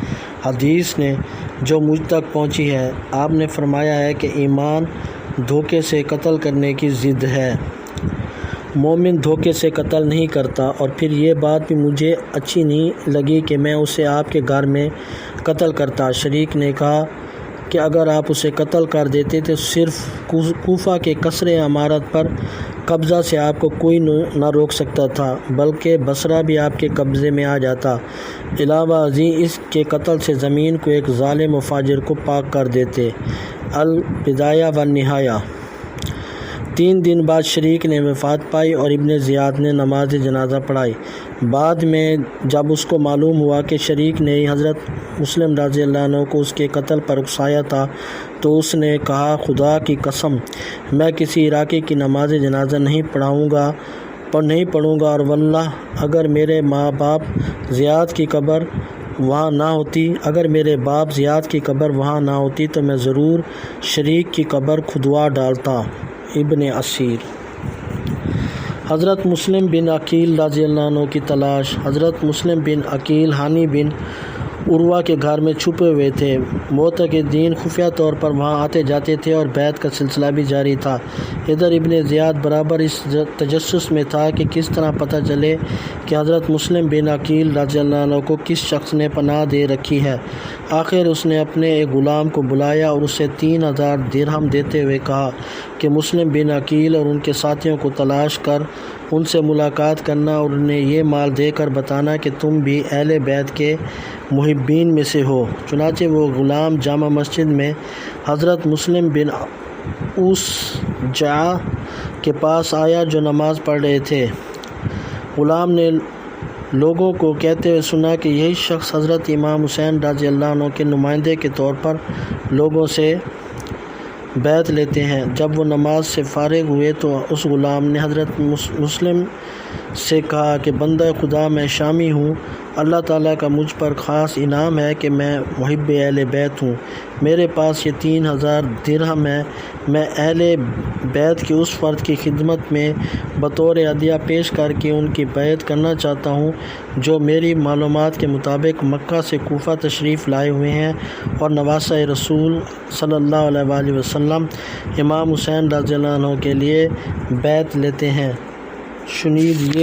حدیث نے جو مجھ تک پہنچی ہے، آپ نے فرمایا ہے کہ ایمان دھوکے سے قتل کرنے کی ضد ہے۔ مومن دھوکے سے قتل نہیں کرتا، اور پھر یہ بات بھی مجھے اچھی نہیں لگی کہ میں اسے آپ کے گھر میں قتل کرتا۔ شریک نے کہا کہ اگر آپ اسے قتل کر دیتے تو صرف کوفہ کے قصر عمارت پر قبضہ سے آپ کو کوئی نہ روک سکتا تھا، بلکہ بصرہ بھی آپ کے قبضے میں آ جاتا۔ علاوہ ازیں اس کے قتل سے زمین کو ایک ظالم و فاجر کو پاک کر دیتے۔ البدایہ والنہایہ۔ 3 دن بعد شریک نے وفات پائی اور ابن زیاد نے نماز جنازہ پڑھائی۔ بعد میں جب اس کو معلوم ہوا کہ شریک نے حضرت مسلم رضی اللہ عنہ کو اس کے قتل پر اکسایا تھا تو اس نے کہا، خدا کی قسم، میں کسی عراقی کی نماز جنازہ نہیں پڑھوں گا، اور واللہ اگر میرے باپ زیاد کی قبر وہاں نہ ہوتی تو میں ضرور شریک کی قبر کھدوا ڈالتا۔ ابن اسیر۔ حضرت مسلم بن عقیل رضی اللہ عنہ کی تلاش۔ حضرت مسلم بن عقیل ہانی بن عروہ کے گھر میں چھپے ہوئے تھے۔ معتقدین خفیہ طور پر وہاں آتے جاتے تھے اور بیعت کا سلسلہ بھی جاری تھا۔ ادھر ابن زیاد برابر اس تجسس میں تھا کہ کس طرح پتہ چلے کہ حضرت مسلم بن عقیل رضی اللہ عنہ کو کس شخص نے پناہ دے رکھی ہے۔ آخر اس نے اپنے ایک غلام کو بلایا اور اسے 3000 درہم دیتے ہوئے کہا کہ مسلم بن عقیل اور ان کے ساتھیوں کو تلاش کر ان سے ملاقات کرنا اور انہیں یہ مال دے کر بتانا کہ تم بھی اہل بیت کے محبین میں سے ہو۔ چنانچہ وہ غلام جامع مسجد میں حضرت مسلم بن اوسجع کے پاس آیا جو نماز پڑھ رہے تھے۔ غلام نے لوگوں کو کہتے ہوئے سنا کہ یہی شخص حضرت امام حسین رضی اللہ عنہ کے نمائندے کے طور پر لوگوں سے بیعت لیتے ہیں۔ جب وہ نماز سے فارغ ہوئے تو اس غلام نے حضرت مسلم سے کہا کہ بندہ خدا، میں شامی ہوں، اللہ تعالیٰ کا مجھ پر خاص انعام ہے کہ میں محب اہل بیت ہوں۔ میرے پاس یہ 3000 درہم ہے، میں اہل بیت کے اس فرد کی خدمت میں بطور ہدیہ پیش کر کے ان کی بیعت کرنا چاہتا ہوں جو میری معلومات کے مطابق مکہ سے کوفہ تشریف لائے ہوئے ہیں اور نواسہ رسول صلی اللہ علیہ وآلہ وسلم امام حسین رضی اللہ عنہ کے لیے بیعت لیتے ہیں۔ شنید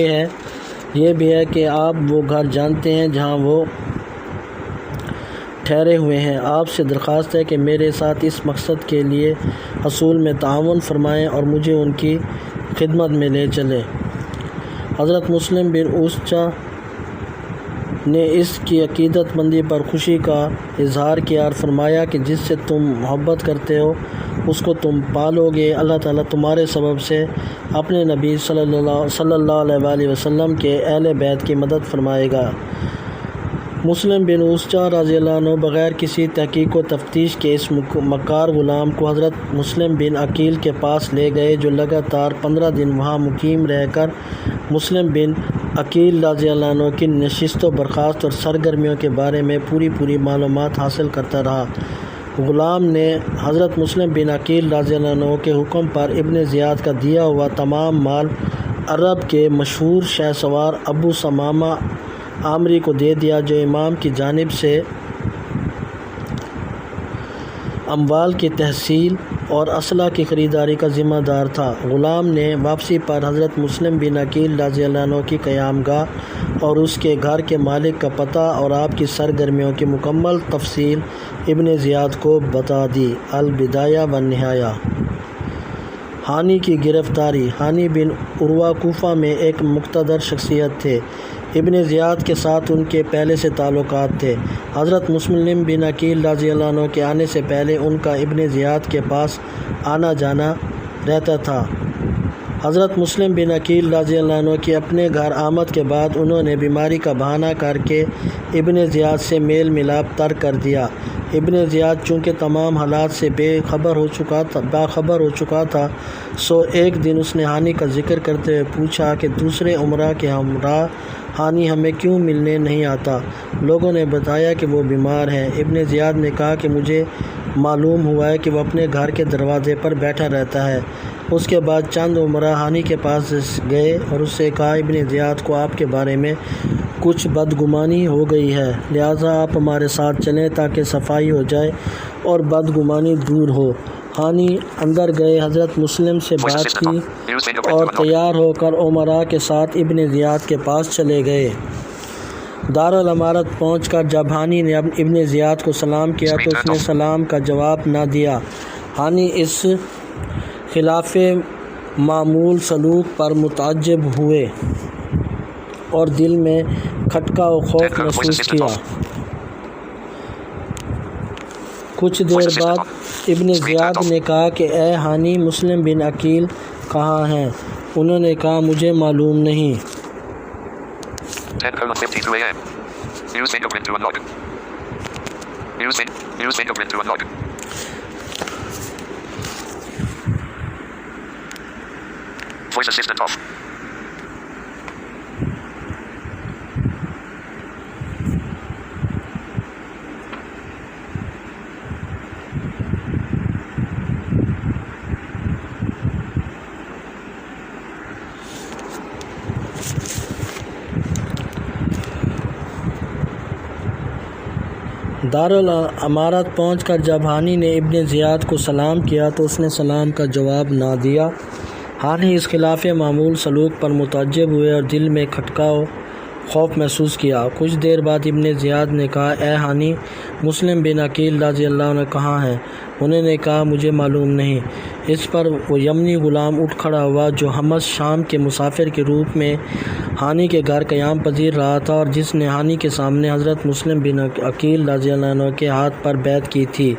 یہ بھی ہے کہ آپ وہ گھر جانتے ہیں جہاں وہ ٹھہرے ہوئے ہیں۔ آپ سے درخواست ہے کہ میرے ساتھ اس مقصد کے لیے حصول میں تعاون فرمائیں اور مجھے ان کی خدمت میں لے چلیں۔ حضرت مسلم بن اوسجع نے اس کی عقیدت مندی پر خوشی کا اظہار کیا اور فرمایا کہ جس سے تم محبت کرتے ہو اس کو تم پالو گے، اللہ تعالیٰ تمہارے سبب سے اپنے نبی صلی اللہ علیہ وآلہ وسلم کے اہل بیت کی مدد فرمائے گا۔ مسلم بن اوسجع رضی اللہ عنہ بغیر کسی تحقیق و تفتیش کے اس مکار غلام کو حضرت مسلم بن عقیل کے پاس لے گئے جو لگاتار 15 دن وہاں مقیم رہ کر مسلم بن عقیل رضی اللہ عنہ کی نشست و برخاست اور سرگرمیوں کے بارے میں پوری معلومات حاصل کرتا رہا۔ غلام نے حضرت مسلم بن عقیل رضی اللہ عنہ کے حکم پر ابن زیاد کا دیا ہوا تمام مال عرب کے مشہور شہ سوار ابو ثمامہ عامری کو دے دیا جو امام کی جانب سے اموال کی تحصیل اور اسلحہ کی خریداری کا ذمہ دار تھا۔ غلام نے واپسی پر حضرت مسلم بن عقیل رضی اللہ عنہ کی قیام گاہ اور اس کے گھر کے مالک کا پتہ اور آپ کی سرگرمیوں کی مکمل تفصیل ابن زیاد کو بتا دی۔ البدایہ والنہایہ۔ ہانی کی گرفتاری۔ ہانی بن عروہ کوفہ میں ایک مقتدر شخصیت تھے۔ ابن زیاد کے ساتھ ان کے پہلے سے تعلقات تھے۔ حضرت مسلم بن عقیل رضی اللہ عنہ کے آنے سے پہلے ان کا ابن زیاد کے پاس آنا جانا رہتا تھا۔ حضرت مسلم بن عقیل رضی اللہ عنہ کی اپنے گھر آمد کے بعد انہوں نے بیماری کا بہانہ کر کے ابن زیاد سے میل ملاپ ترک کر دیا۔ ابن زیاد چونکہ تمام حالات سے باخبر ہو چکا تھا، سو ایک دن اس نے ہانی کا ذکر کرتے ہوئے پوچھا کہ دوسرے عمرہ کے ہمراہ ہانی ہمیں کیوں ملنے نہیں آتا؟ لوگوں نے بتایا کہ وہ بیمار ہے۔ ابن زیاد نے کہا کہ مجھے معلوم ہوا ہے کہ وہ اپنے گھر کے دروازے پر بیٹھا رہتا ہے۔ اس کے بعد چند عمرہ ہانی کے پاس گئے اور اس سے کہا ابن زیاد کو آپ کے بارے میں کچھ بدگمانی ہو گئی ہے، لہٰذا آپ ہمارے ساتھ چلیں تاکہ صفائی ہو جائے اور بدگمانی دور ہو۔ ہانی اندر گئے، حضرت مسلم سے بات کی اور تیار ہو کر عمرہ کے ساتھ ابن زیاد کے پاس چلے گئے۔ دارالامارت پہنچ کر جب ہانی نے ابن زیاد کو سلام کیا تو اس نے سلام کا جواب نہ دیا۔ ہانی اس خلاف معمول سلوک پر متعجب ہوئے اور دل میں کھٹکا و خوف محسوس کیا۔ کچھ دیر بعد ابن زیاد نے کہا کہ اے ہانی، مسلم بن عقیل کہاں ہیں؟ انہوں نے کہا مجھے معلوم نہیں۔ 10:52 a.m. Use fingerprint to unlock. Use fingerprint to unlock. Voice assistant off. دارالامارت پہنچ کر جب ہانی نے ابن زیاد کو سلام کیا تو اس نے سلام کا جواب نہ دیا۔ ہانی اس خلاف معمول سلوک پر متعجب ہوئے اور دل میں کھٹکا و خوف محسوس کیا۔ کچھ دیر بعد ابن زیاد نے کہا اے ہانی، مسلم بن عقیل رضی اللہ عنہ کہاں ہیں؟ انہوں نے کہا مجھے معلوم نہیں۔ اس پر وہ یمنی غلام اٹھ کھڑا ہوا جو حمص شام کے مسافر کے روپ میں ہانی کے گھر قیام پذیر رہا تھا اور جس نے ہانی کے سامنے حضرت مسلم بن عقیل رضی اللہ عنہ کے ہاتھ پر بیعت کی تھی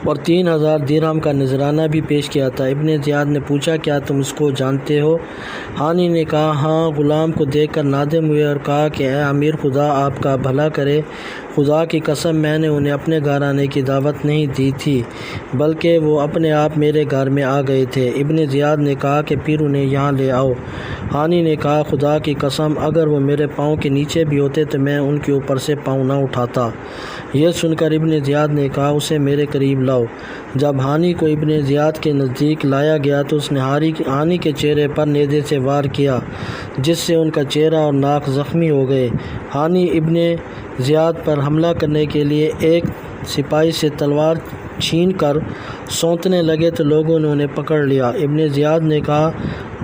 اور 3000 درہم کا نذرانہ بھی پیش کیا تھا۔ ابن زیاد نے پوچھا کیا تم اس کو جانتے ہو؟ ہانی نے کہا ہاں۔ غلام کو دیکھ کر نادم ہوئے اور کہا کہ اے امیر خدا، آپ کا بھلا کرے، خدا کی قسم میں نے انہیں اپنے گھر آنے کی دعوت نہیں دی تھی بلکہ وہ اپنے آپ میرے گھر میں آ گئے تھے۔ ابن زیاد نے کہا کہ پھر انہیں یہاں لے آؤ۔ ہانی نے کہا خدا کی قسم اگر وہ میرے پاؤں کے نیچے بھی ہوتے تو میں ان کے اوپر سے پاؤں نہ اٹھاتا۔ یہ سن کر ابن زیاد نے کہا اسے میرے قریب لاؤ۔ جب ہانی کو ابن زیاد کے نزدیک لایا گیا تو اس نے ہانی کے چہرے پر نیزے سے وار کیا جس سے ان کا چہرہ اور ناک زخمی ہو گئے۔ ہانی ابن زیاد پر حملہ کرنے کے لیے ایک سپاہی سے تلوار چھین کر سونتنے لگے تو لوگوں نے انہیں پکڑ لیا۔ ابن زیاد نے کہا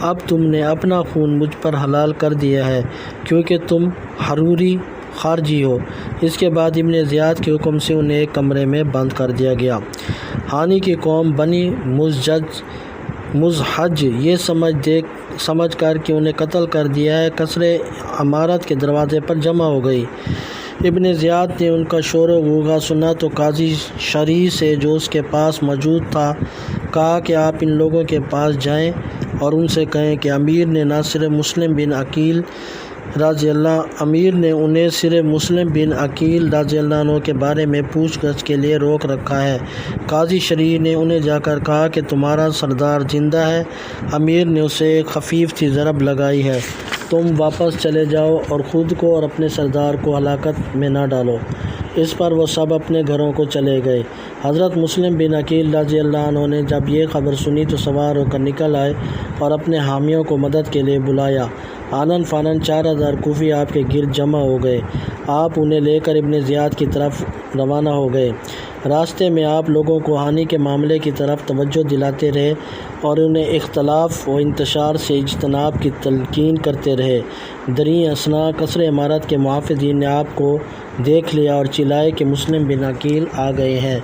اب تم نے اپنا خون مجھ پر حلال کر دیا ہے کیونکہ تم حروری خارجی ہو۔ اس کے بعد ابن زیاد کے حکم سے انہیں ایک کمرے میں بند کر دیا گیا۔ ہانی کی قوم بنی مزحج یہ سمجھ کر کہ انہیں قتل کر دیا ہے قصر امارت کے دروازے پر جمع ہو گئی۔ ابن زیاد نے ان کا شور و غوغا سنا تو قاضی شرعی سے جو اس کے پاس موجود تھا کہا کہ آپ ان لوگوں کے پاس جائیں اور ان سے کہیں کہ امیر نے انہیں صرف مسلم بن عقیل رضی اللہ عنہ کے بارے میں پوچھ گچھ کے لیے روک رکھا ہے۔ قاضی شرعی نے انہیں جا کر کہا کہ تمہارا سردار زندہ ہے۔ امیر نے اسے ایک خفیف سی ضرب لگائی ہے، تم واپس چلے جاؤ اور خود کو اور اپنے سردار کو ہلاکت میں نہ ڈالو۔ اس پر وہ سب اپنے گھروں کو چلے گئے۔ حضرت مسلم بن عقیل رضی اللہ عنہ نے جب یہ خبر سنی تو سوار ہو کر نکل آئے اور اپنے حامیوں کو مدد کے لیے بلایا۔ آنن فانن 4000 کوفی آپ کے گرد جمع ہو گئے۔ آپ انہیں لے کر ابن زیاد کی طرف روانہ ہو گئے۔ راستے میں آپ لوگوں کو ہانی کے معاملے کی طرف توجہ دلاتے رہے اور انہیں اختلاف و انتشار سے اجتناب کی تلقین کرتے رہے۔ دریں اثنا قصر عمارت کے محافظین نے آپ کو دیکھ لیا اور چلائے کہ مسلم بن عقیل آ گئے ہیں۔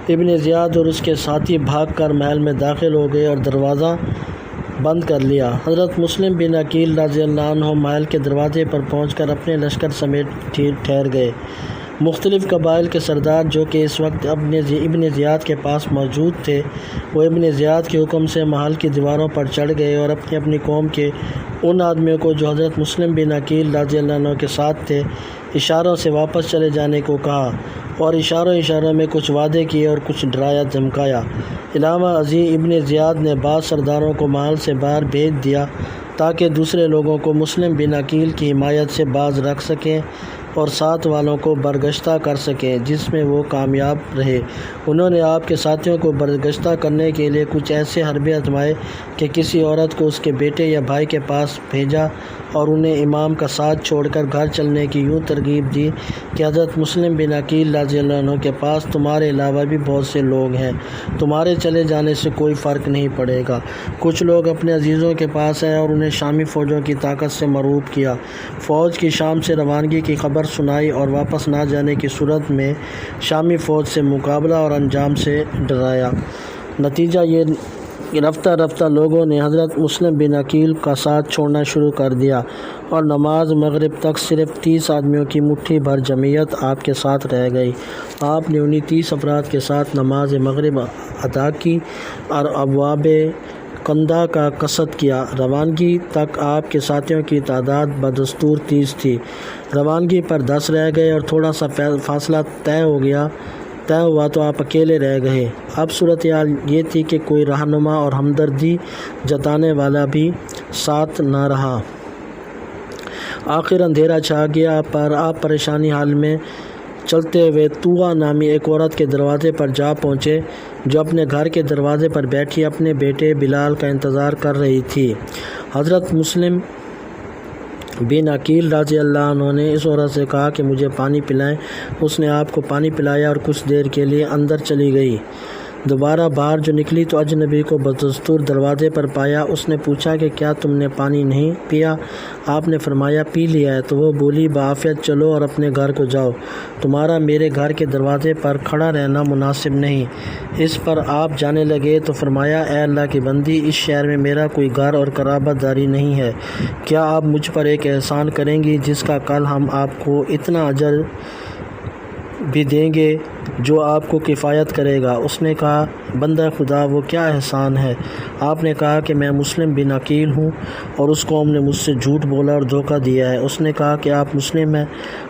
ابن زیاد اور اس کے ساتھی بھاگ کر محل میں داخل ہو گئے اور دروازہ بند کر لیا۔ حضرت مسلم بن عقیل رضی اللہ عنہ محل کے دروازے پر پہنچ کر اپنے لشکر سمیت ٹھہر گئے۔ مختلف قبائل کے سردار جو کہ اس وقت ابن زیاد کے پاس موجود تھے، وہ ابن زیاد کے حکم سے محل کی دیواروں پر چڑھ گئے اور اپنی اپنی قوم کے ان آدمیوں کو جو حضرت مسلم بن عقیل رضی اللہ عنہ کے ساتھ تھے اشاروں سے واپس چلے جانے کو کہا، اور اشاروں میں کچھ وعدے کیے اور کچھ ڈرایا دھمکایا۔ علاوہ ازیں ابن زیاد نے بعض سرداروں کو محل سے باہر بھیج دیا تاکہ دوسرے لوگوں کو مسلم بن عقیل کی حمایت سے باز رکھ سکیں اور ساتھ والوں کو برگشتہ کر سکیں، جس میں وہ کامیاب رہے۔ انہوں نے آپ کے ساتھیوں کو برگشتہ کرنے کے لیے کچھ ایسے حربے آزمائے کہ کسی عورت کو اس کے بیٹے یا بھائی کے پاس بھیجا اور انہیں امام کا ساتھ چھوڑ کر گھر چلنے کی یوں ترغیب دی کہ حضرت مسلم بن عقیل رضی اللہ عنہ کے پاس تمہارے علاوہ بھی بہت سے لوگ ہیں، تمہارے چلے جانے سے کوئی فرق نہیں پڑے گا۔ کچھ لوگ اپنے عزیزوں کے پاس آئے اور انہیں شامی فوجوں کی طاقت سے مرعوب کیا۔ فوج کی شام سے روانگی کی خبر سنائی اور واپس نہ جانے کی صورت میں شامی فوج سے مقابلہ اور انجام سے ڈرایا۔ نتیجہ یہ رفتہ رفتہ لوگوں نے حضرت مسلم بن عقیل کا ساتھ چھوڑنا شروع کر دیا اور نماز مغرب تک صرف 30 آدمیوں کی مٹھی بھر جمعیت آپ کے ساتھ رہ گئی۔ آپ نے انہی 30 افراد کے ساتھ نماز مغرب ادا کی اور ابواب قندہ کا قصد کیا۔ روانگی تک آپ کے ساتھیوں کی تعداد بدستور 30 تھی۔ روانگی پر 10 رہ گئے اور تھوڑا سا فاصلہ طے ہوا تو آپ اکیلے رہ گئے۔ اب صورتحال یہ تھی کہ کوئی رہنما اور ہمدردی جتانے والا بھی ساتھ نہ رہا۔ آخر اندھیرا چھا گیا پر آپ پریشانی حال میں چلتے ہوئے طوع نامی ایک عورت کے دروازے پر جا پہنچے جو اپنے گھر کے دروازے پر بیٹھی اپنے بیٹے بلال کا انتظار کر رہی تھی۔ حضرت مسلم بن عقیل رضی اللہ عنہ نے اس عورت سے کہا کہ مجھے پانی پلائیں۔ اس نے آپ کو پانی پلایا اور کچھ دیر کے لیے اندر چلی گئی۔ دوبارہ باہر جو نکلی تو اجنبی کو بدستور دروازے پر پایا۔ اس نے پوچھا کہ کیا تم نے پانی نہیں پیا؟ آپ نے فرمایا پی لیا ہے۔ تو وہ بولی بعافیت چلو اور اپنے گھر کو جاؤ، تمہارا میرے گھر کے دروازے پر کھڑا رہنا مناسب نہیں۔ اس پر آپ جانے لگے تو فرمایا اے اللہ کی بندی، اس شہر میں میرا کوئی گھر اور قرابت داری نہیں ہے، کیا آپ مجھ پر ایک احسان کریں گی جس کا کل ہم آپ کو اتنا اجر بھی دیں گے جو آپ کو کفایت کرے گا؟ اس نے کہا بندہ خدا وہ کیا احسان ہے؟ آپ نے کہا کہ میں مسلم بن عقیل ہوں اور اس قوم نے مجھ سے جھوٹ بولا اور دھوکہ دیا ہے۔ اس نے کہا کہ آپ مسلم ہیں؟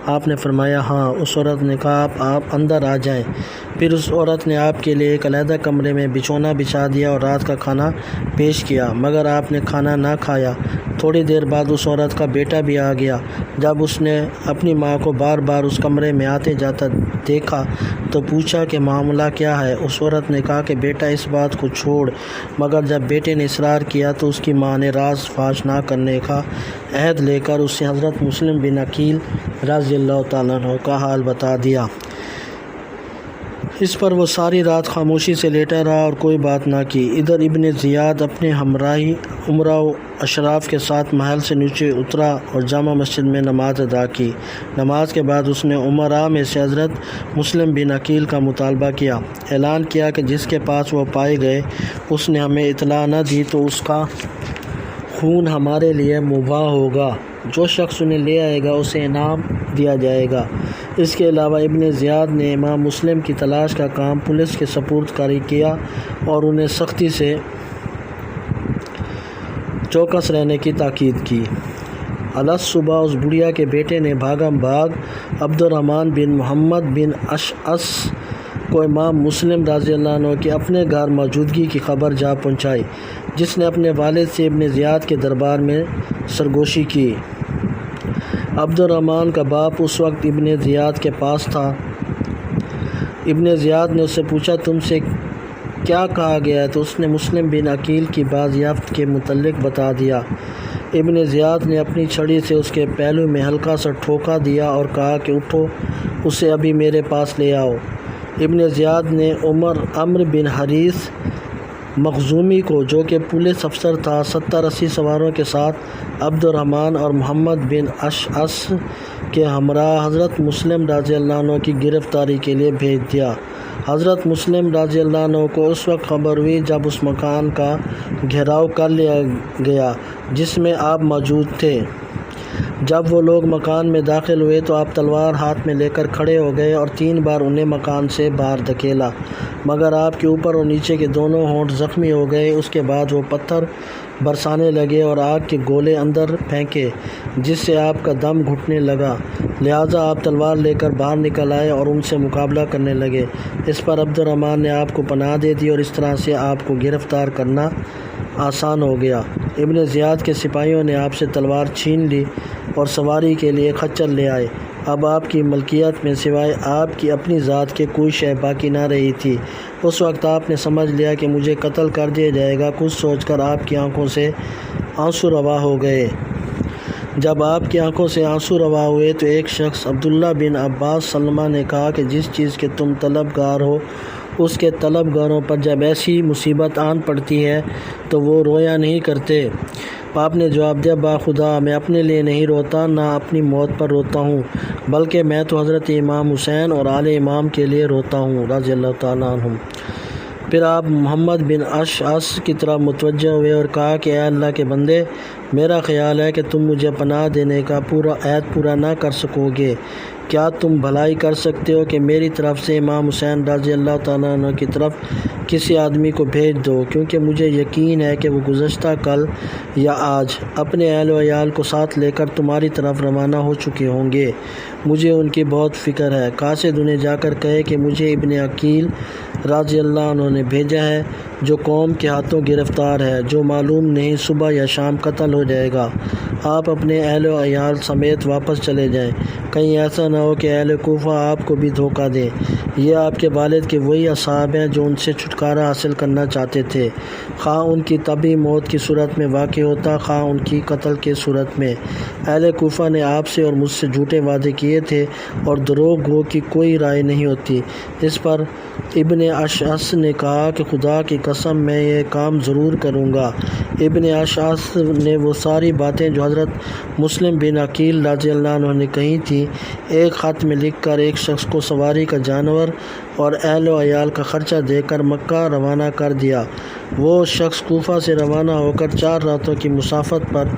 آپ نے فرمایا ہاں۔ اس عورت نے کہا آپ اندر آ جائیں۔ پھر اس عورت نے آپ کے لیے ایک علیحدہ کمرے میں بچھونا بچھا دیا اور رات کا کھانا پیش کیا، مگر آپ نے کھانا نہ کھایا۔ تھوڑی دیر بعد اس عورت کا بیٹا بھی آ گیا۔ جب اس نے اپنی ماں کو بار بار اس کمرے میں آتے جاتا دیکھا تو پوچھا کہ معاملہ کیا ہے؟ اس عورت نے کہا کہ بیٹا اس بات کو چھوڑ، مگر جب بیٹے نے اصرار کیا تو اس کی ماں نے راز فاش نہ کرنے کا عہد لے کر اسے حضرت مسلم بن عقیل رضی اللہ تعالیٰ عنہ کا حال بتا دیا۔ اس پر وہ ساری رات خاموشی سے لیٹا رہا اور کوئی بات نہ کی۔ ادھر ابن زیاد اپنے ہمراہی عمرہ و اشراف کے ساتھ محل سے نیچے اترا اور جامع مسجد میں نماز ادا کی۔ نماز کے بعد اس نے امراء میں سے حضرت مسلم بن عقیل کا مطالبہ کیا، اعلان کیا کہ جس کے پاس وہ پائے گئے اس نے ہمیں اطلاع نہ دی تو اس کا خون ہمارے لیے مباح ہوگا، جو شخص انہیں لے آئے گا اسے انعام دیا جائے گا۔ اس کے علاوہ ابن زیاد نے امام مسلم کی تلاش کا کام پولیس کے سپرد کاری کیا اور انہیں سختی سے چوکس رہنے کی تاکید کی۔ الصبح اس بڑھیا کے بیٹے نے بھاگم بھاگ عبد الرحمن بن محمد بن اشعث کو امام مسلم رضی اللہ عنہ کے اپنے گھر موجودگی کی خبر جا پہنچائی، جس نے اپنے والد سے ابن زیاد کے دربار میں سرگوشی کی۔ عبد الرحمن کا باپ اس وقت ابن زیاد کے پاس تھا۔ ابن زیاد نے اس سے پوچھا تم سے کیا کہا گیا ہے؟ تو اس نے مسلم بن عقیل کی بازیافت کے متعلق بتا دیا۔ ابن زیاد نے اپنی چھڑی سے اس کے پہلو میں ہلکا سا ٹھوکا دیا اور کہا کہ اٹھو، اسے ابھی میرے پاس لے آؤ۔ ابن زیاد نے عمر بن حریث مخزومی کو، جو کہ پولیس افسر تھا، 70-80 سواروں کے ساتھ عبد الرحمن اور محمد بن اشعث کے ہمراہ حضرت مسلم رضی اللہ عنہ کی گرفتاری کے لیے بھیج دیا۔ حضرت مسلم رضی اللہ عنہ کو اس وقت خبر ہوئی جب اس مکان کا گھیراؤ کر لیا گیا جس میں آپ موجود تھے۔ جب وہ لوگ مکان میں داخل ہوئے تو آپ تلوار ہاتھ میں لے کر کھڑے ہو گئے اور 3 بار انہیں مکان سے باہر دھکیلا، مگر آپ کے اوپر اور نیچے کے دونوں ہونٹ زخمی ہو گئے۔ اس کے بعد وہ پتھر برسانے لگے اور آگ کے گولے اندر پھینکے، جس سے آپ کا دم گھٹنے لگا، لہٰذا آپ تلوار لے کر باہر نکل آئے اور ان سے مقابلہ کرنے لگے۔ اس پر عبد الرحمن نے آپ کو پناہ دے دی اور اس طرح سے آپ کو گرفتار کرنا آسان ہو گیا۔ ابن زیاد کے سپاہیوں نے آپ سے تلوار چھین لی اور سواری کے لیے خچر لے آئے۔ اب آپ کی ملکیت میں سوائے آپ کی اپنی ذات کے کوئی شے باقی نہ رہی تھی۔ اس وقت آپ نے سمجھ لیا کہ مجھے قتل کر دیا جائے گا۔ کچھ سوچ کر آپ کی آنکھوں سے آنسو روا ہو گئے۔ جب آپ کی آنکھوں سے آنسو روا ہوئے تو ایک شخص عبداللہ بن عباس سلمہ نے کہا کہ جس چیز کے تم طلبگار ہو اس کے طلبگاروں پر جب ایسی مصیبت آن پڑتی ہے تو وہ رویا نہیں کرتے۔ آپ نے جواب دیا، باخدا میں اپنے لیے نہیں روتا، نہ اپنی موت پر روتا ہوں، بلکہ میں تو حضرت امام حسین اور آل امام کے لیے روتا ہوں رضی اللہ تعالیٰ عنہم۔ پھر آپ محمد بن اشعث کی طرف متوجہ ہوئے اور کہا کہ اے اللہ کے بندے، میرا خیال ہے کہ تم مجھے پناہ دینے کا عہد پورا نہ کر سکو گے۔ کیا تم بھلائی کر سکتے ہو کہ میری طرف سے امام حسین رضی اللہ تعالیٰ عنہ کی طرف کسی آدمی کو بھیج دو، کیونکہ مجھے یقین ہے کہ وہ گزشتہ کل یا آج اپنے اہل و عیال کو ساتھ لے کر تمہاری طرف روانہ ہو چکے ہوں گے۔ مجھے ان کی بہت فکر ہے۔ قاصد انہیں جا کر کہے کہ مجھے ابن عقیل رضی اللہ عنہ نے بھیجا ہے، جو قوم کے ہاتھوں گرفتار ہے، جو معلوم نہیں صبح یا شام قتل ہو جائے گا۔ آپ اپنے اہل و عیال سمیت واپس چلے جائیں، کہیں ایسا نہ ہو کہ اہل کوفہ آپ کو بھی دھوکہ دیں۔ یہ آپ کے والد کے وہی اصحاب ہیں جو ان سے چھٹکارا حاصل کرنا چاہتے تھے، خواہ ان کی طبعی موت کی صورت میں واقع ہوتا، خواہ ان کی قتل کی صورت میں۔ اہل کوفہ نے آپ سے اور مجھ سے جھوٹے وعدے کیے تھے اور دروغ گو کی کوئی رائے نہیں ہوتی۔ اس پر ابن اشعث نے کہا کہ خدا کی قسم میں یہ کام ضرور کروں گا۔ ابن اشعث نے وہ ساری باتیں جو حضرت مسلم بن عقیل رضی اللہ عنہ نے کہی تھیں ایک خط میں لکھ کر ایک شخص کو سواری کا جانور اور اہل و عیال کا خرچہ دے کر مکہ روانہ کر دیا۔ وہ شخص کوفہ سے روانہ ہو کر 4 راتوں کی مسافت پر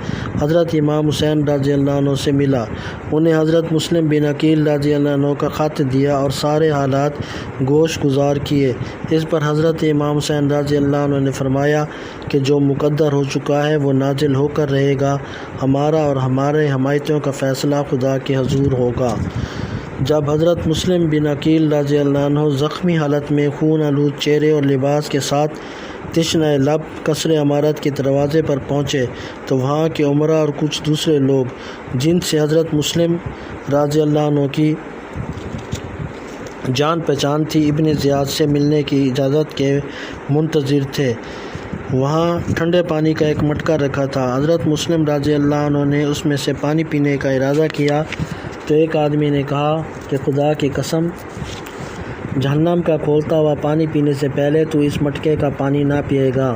حضرت امام حسین رضی اللہ عنہ سے ملا۔ انہیں حضرت مسلم بن عقیل رضی اللہ عنہ کا خط دیا اور سارے حالات گوش گزار کیے۔ اس پر حضرت امام حسین رضی اللہ عنہ نے فرمایا کہ جو مقدر ہو چکا ہے وہ نازل ہو کر رہے گا، ہمارا اور ہمارے حمایتیوں کا فیصلہ خدا کے حضور ہوگا۔ جب حضرت مسلم بن عقیل رضی اللہ عنہ زخمی حالت میں خون آلود چہرے اور لباس کے ساتھ تشنہ لب قصر عمارت کے دروازے پر پہنچے تو وہاں کے عمرا اور کچھ دوسرے لوگ جن سے حضرت مسلم رضی اللہ عنہ کی جان پہچان تھی ابن زیاد سے ملنے کی اجازت کے منتظر تھے۔ وہاں ٹھنڈے پانی کا ایک مٹکا رکھا تھا۔ حضرت مسلم رضی اللہ عنہ نے اس میں سے پانی پینے کا ارادہ کیا تو ایک آدمی نے کہا کہ خدا کی قسم، جہنم کا کھولتا ہوا پانی پینے سے پہلے تو اس مٹکے کا پانی نہ پیے گا۔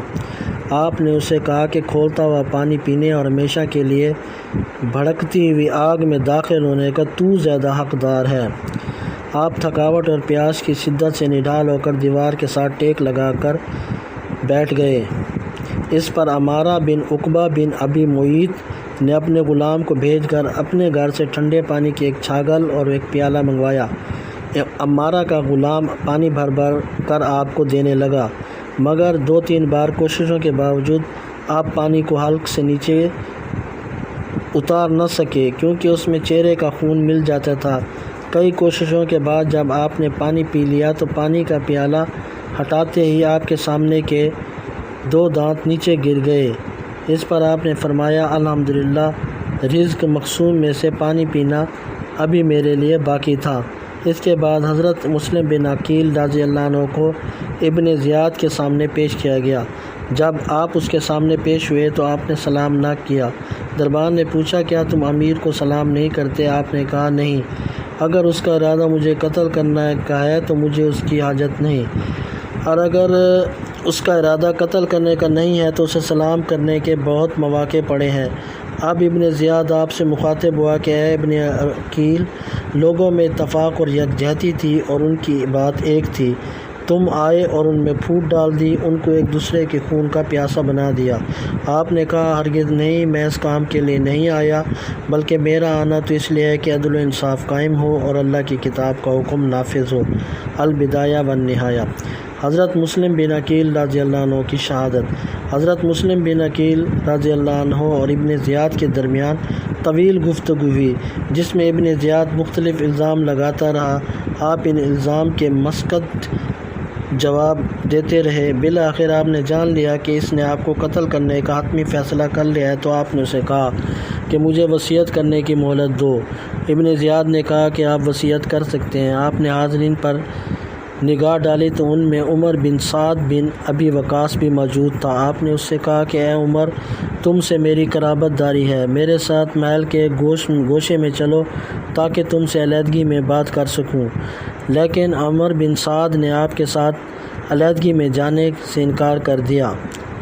آپ نے اسے کہا کہ کھولتا ہوا پانی پینے اور ہمیشہ کے لیے بھڑکتی ہوئی آگ میں داخل ہونے کا تو زیادہ حقدار ہے۔ آپ تھکاوٹ اور پیاس کی شدت سے نڈھال ہو کر دیوار کے ساتھ ٹیک لگا کر بیٹھ گئے۔ اس پر عمارہ بن عقبہ بن ابی معیط نے اپنے غلام کو بھیج کر اپنے گھر سے ٹھنڈے پانی کی ایک چھاگل اور ایک پیالہ منگوایا۔ عمارہ کا غلام پانی بھر بھر کر آپ کو دینے لگا، مگر 2-3 بار کوششوں کے باوجود آپ پانی کو حلق سے نیچے اتار نہ سکے، کیونکہ اس میں چہرے کا خون مل جاتا تھا۔ کئی کوششوں کے بعد جب آپ نے پانی پی لیا تو پانی کا پیالہ ہٹاتے ہی آپ کے سامنے کے 2 دانت نیچے گر گئے۔ اس پر آپ نے فرمایا، الحمدللہ، رزق مقسوم میں سے پانی پینا ابھی میرے لیے باقی تھا۔ اس کے بعد حضرت مسلم بن عقیل رضی اللہ عنہ کو ابن زیاد کے سامنے پیش کیا گیا۔ جب آپ اس کے سامنے پیش ہوئے تو آپ نے سلام نہ کیا۔ دربار نے پوچھا، کیا تم امیر کو سلام نہیں کرتے؟ آپ نے کہا، نہیں، اگر اس کا ارادہ مجھے قتل کرنا کا ہے تو مجھے اس کی حاجت نہیں، اور اگر اس کا ارادہ قتل کرنے کا نہیں ہے تو اسے سلام کرنے کے بہت مواقع پڑے ہیں۔ اب ابن زیاد آپ سے مخاطب ہوا کہ اے ابن عقیل، لوگوں میں اتفاق اور یکجہتی تھی اور ان کی بات ایک تھی تم آئے اور ان میں پھوٹ ڈال دی، ان کو ایک دوسرے کے خون کا پیاسا بنا دیا۔ آپ نے کہا ہرگز نہیں، میں اس کام کے لیے نہیں آیا، بلکہ میرا آنا تو اس لیے ہے کہ عدل و انصاف قائم ہو اور اللہ کی کتاب کا حکم نافذ ہو۔ البدایہ والنہایہ۔ حضرت مسلم بن عقیل رضی اللہ عنہ کی شہادت۔ حضرت مسلم بن عقیل رضی اللہ عنہ اور ابن زیاد کے درمیان طویل گفتگو ہوئی، جس میں ابن زیاد مختلف الزام لگاتا رہا۔ آپ ان الزام کے مسکت جواب دیتے رہے۔ بالآخر آپ نے جان لیا کہ اس نے آپ کو قتل کرنے کا حتمی فیصلہ کر لیا ہے، تو آپ نے اسے کہا کہ مجھے وصیت کرنے کی مہلت دو۔ ابن زیاد نے کہا کہ آپ وصیت کر سکتے ہیں۔ آپ نے حاضرین پر نگاہ ڈالی تو ان میں عمر بن سعد بن ابی وقاص بھی موجود تھا۔ آپ نے اس سے کہا کہ اے عمر، تم سے میری قرابت داری ہے، میرے ساتھ محل کے گوشے میں چلو تاکہ تم سے علیحدگی میں بات کر سکوں۔ لیکن عمر بن سعد نے آپ کے ساتھ علیحدگی میں جانے سے انکار کر دیا۔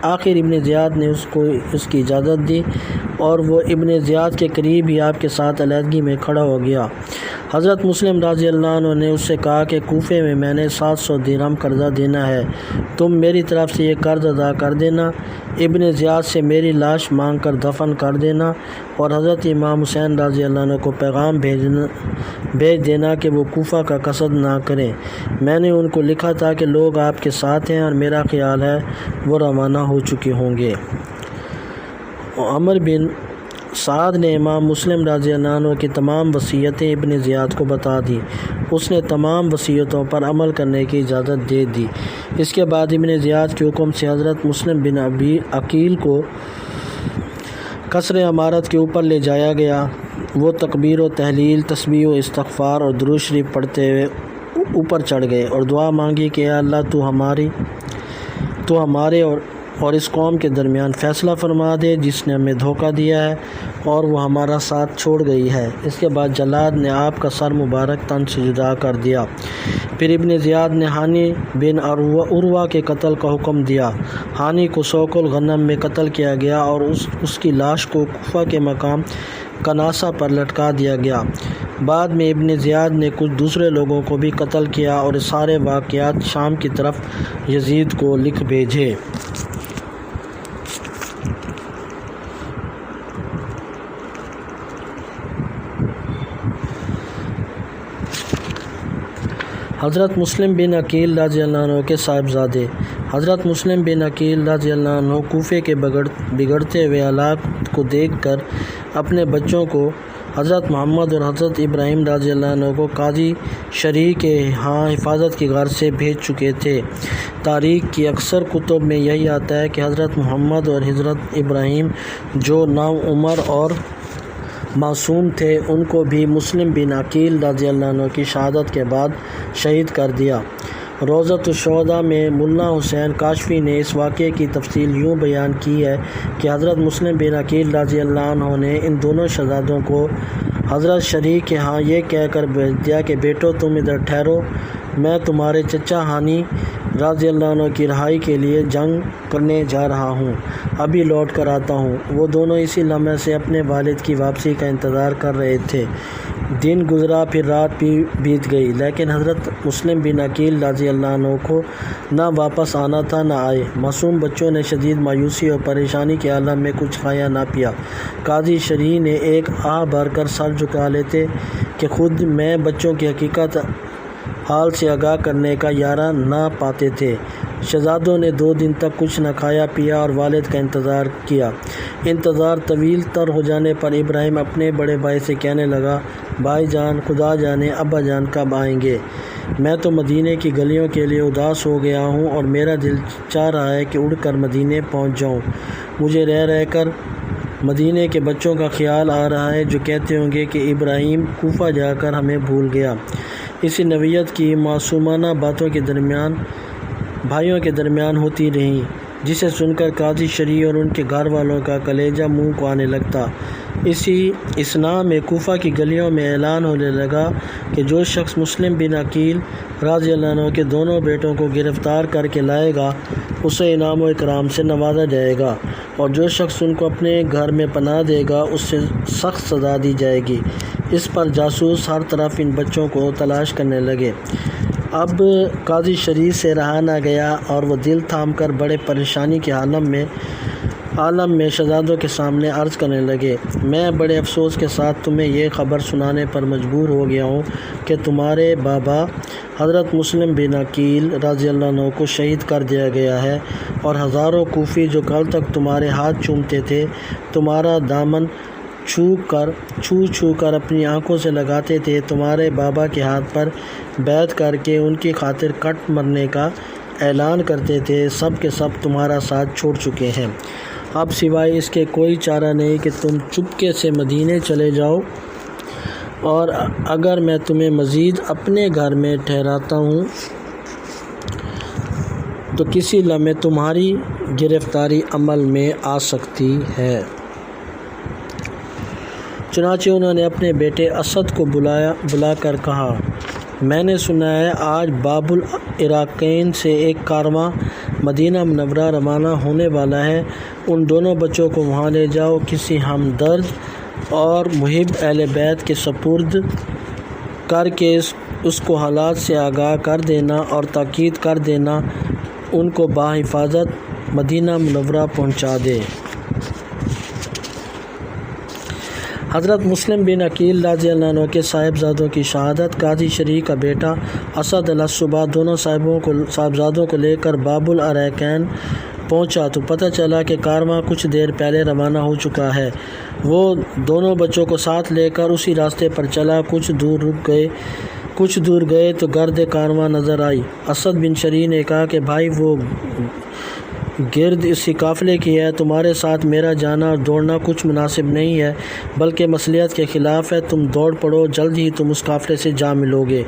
آخر ابن زیاد نے اس کی اجازت دی اور وہ ابن زیاد کے قریب ہی آپ کے ساتھ علیحدگی میں کھڑا ہو گیا۔ حضرت مسلم رضی اللہ عنہ نے اس سے کہا کہ کوفے میں میں نے 700 درہم قرضہ دینا ہے، تم میری طرف سے یہ قرض ادا کر دینا، ابن زیاد سے میری لاش مانگ کر دفن کر دینا اور حضرت امام حسین رضی اللہ عنہ کو پیغام بھیج دینا کہ وہ کوفہ کا قصد نہ کریں۔ میں نے ان کو لکھا تھا کہ لوگ آپ کے ساتھ ہیں اور میرا خیال ہے وہ روانہ ہو چکے ہوں گے۔ عمر بن سعد نے امام مسلم رضی اللہ عنہ کی تمام وصیتیں ابن زیاد کو بتا دیں۔ اس نے تمام وصیتوں پر عمل کرنے کی اجازت دے دی۔ اس کے بعد ابن زیاد کے حکم سے حضرت مسلم بن ابی عقیل کو قصر عمارت کے اوپر لے جایا گیا۔ وہ تکبیر و تحلیل، تسبیح و استغفار اور درود شریف پڑھتے ہوئے اوپر چڑھ گئے اور دعا مانگی کہ اے اللہ تو ہمارے اور اس قوم کے درمیان فیصلہ فرما دے جس نے ہمیں دھوکہ دیا ہے اور وہ ہمارا ساتھ چھوڑ گئی ہے۔ اس کے بعد جلاد نے آپ کا سر مبارک تن سے جدا کر دیا۔ پھر ابن زیاد نے ہانی بن عروہ کے قتل کا حکم دیا۔ ہانی کو سوق الغنم میں قتل کیا گیا اور اس کی لاش کو کوفہ کے مقام کناسہ پر لٹکا دیا گیا۔ بعد میں ابن زیاد نے کچھ دوسرے لوگوں کو بھی قتل کیا اور سارے واقعات شام کی طرف یزید کو لکھ بھیجے۔ حضرت مسلم بن عقیل رضی اللہ عنہ کے صاحبزادے۔ حضرت مسلم بن عقیل رضی اللہ عنہ کوفے کے بگڑتے ہوئے حالات کو دیکھ کر اپنے بچوں کو حضرت محمد اور حضرت ابراہیم رضی اللہ عنہ کو قاضی شرعی کے ہاں حفاظت کی غرض سے بھیج چکے تھے۔ تاریخ کی اکثر کتب میں یہی آتا ہے کہ حضرت محمد اور حضرت ابراہیم جو نام عمر اور معصوم تھے، ان کو بھی مسلم بن عقیل رضی اللہ عنہ کی شہادت کے بعد شہید کر دیا۔ روضۃ الشہداء میں ملا حسین کاشفی نے اس واقعے کی تفصیل یوں بیان کی ہے کہ حضرت مسلم بن عقیل رضی اللہ عنہ نے ان دونوں شہزادوں کو حضرت شرعی کے ہاں یہ کہہ کر بھیج دیا کہ بیٹو تم ادھر ٹھہرو، میں تمہارے چچا ہانی رضی اللہ عنہ کی رہائی کے لیے جنگ کرنے جا رہا ہوں، ابھی لوٹ کر آتا ہوں۔ وہ دونوں اسی لمحے سے اپنے والد کی واپسی کا انتظار کر رہے تھے۔ دن گزرا، پھر رات بھی بیت گئی، لیکن حضرت مسلم بن عقیل رضی اللہ عنہ کو نہ واپس آنا تھا نہ آئے۔ معصوم بچوں نے شدید مایوسی اور پریشانی کے عالم میں کچھ کھایا نہ پیا۔ قاضی شرعی نے ایک آہ بھر کر سر جھکا لیتے کہ خود میں بچوں کی حقیقت حال سے آگاہ کرنے کا یارہ نہ پاتے تھے۔ شہزادوں نے 2 دن تک کچھ نہ کھایا پیا اور والد کا انتظار کیا۔ انتظار طویل تر ہو جانے پر ابراہیم اپنے بڑے بھائی سے کہنے لگا، بھائی جان، خدا جانے ابا جان کب آئیں گے؟ میں تو مدینے کی گلیوں کے لیے اداس ہو گیا ہوں اور میرا دل چاہ رہا ہے کہ اڑ کر مدینے پہنچ جاؤں۔ مجھے رہ کر مدینے کے بچوں کا خیال آ رہا ہے جو کہتے ہوں گے کہ ابراہیم کوفہ جا کر ہمیں بھول گیا۔ اسی نوعیت کی معصومانہ باتوں کے درمیان بھائیوں کے درمیان ہوتی رہیں، جسے سن کر قاضی شرعی اور ان کے گھر والوں کا کلیجہ منہ کو آنے لگتا۔ اسی اثناء میں کوفہ کی گلیوں میں اعلان ہونے لگا کہ جو شخص مسلم بن عقیل رضی اللہ عنہ کے دونوں بیٹوں کو گرفتار کر کے لائے گا اسے انعام و اکرام سے نوازا جائے گا، اور جو شخص ان کو اپنے گھر میں پناہ دے گا اس سے سخت سزا دی جائے گی۔ اس پر جاسوس ہر طرف ان بچوں کو تلاش کرنے لگے۔ اب قاضی شریف سے رہا نہ گیا اور وہ دل تھام کر بڑے پریشانی کے عالم میں شہزادوں کے سامنے عرض کرنے لگے، میں بڑے افسوس کے ساتھ تمہیں یہ خبر سنانے پر مجبور ہو گیا ہوں کہ تمہارے بابا حضرت مسلم بن عقیل رضی اللہ عنہ کو شہید کر دیا گیا ہے، اور ہزاروں کوفی جو کل تک تمہارے ہاتھ چومتے تھے، تمہارا دامن چھو کر اپنی آنکھوں سے لگاتے تھے، تمہارے بابا کے ہاتھ پر بیعت کر کے ان کی خاطر کٹ مرنے کا اعلان کرتے تھے، سب کے سب تمہارا ساتھ چھوڑ چکے ہیں۔ اب سوائے اس کے کوئی چارہ نہیں کہ تم چپکے سے مدینے چلے جاؤ، اور اگر میں تمہیں مزید اپنے گھر میں ٹھہراتا ہوں تو کسی لمحے تمہاری گرفتاری عمل میں آ سکتی ہے۔ چنانچہ انہوں نے اپنے بیٹے اسد کو بلا کر کہا، میں نے سنا ہے آج باب العراقین سے ایک کارواں مدینہ منورہ روانہ ہونے والا ہے، ان دونوں بچوں کو وہاں لے جاؤ، کسی ہمدرد اور محب اہل بیت کے سپرد کر کے اس کو حالات سے آگاہ کر دینا اور تاکید کر دینا ان کو بحفاظت مدینہ منورہ پہنچا دے۔ حضرت مسلم بن عقیل رضی اللہ عنہ کے صاحبزادوں کی شہادت، قاضی شریف کا بیٹا اسد علیہ الصبح دونوں صاحبزادوں کو لے کر باب العراقین پہنچا تو پتہ چلا کہ کارواں کچھ دیر پہلے روانہ ہو چکا ہے۔ وہ دونوں بچوں کو ساتھ لے کر اسی راستے پر چلا، کچھ دور گئے تو گرد کارواں نظر آئی۔ اسد بن شریح نے کہا کہ بھائی وہ گرد اسی قافلے کی ہے، تمہارے ساتھ میرا جانا اور دوڑنا کچھ مناسب نہیں ہے بلکہ مصلحت کے خلاف ہے، تم دوڑ پڑو، جلد ہی تم اس قافلے سے جا ملو گے۔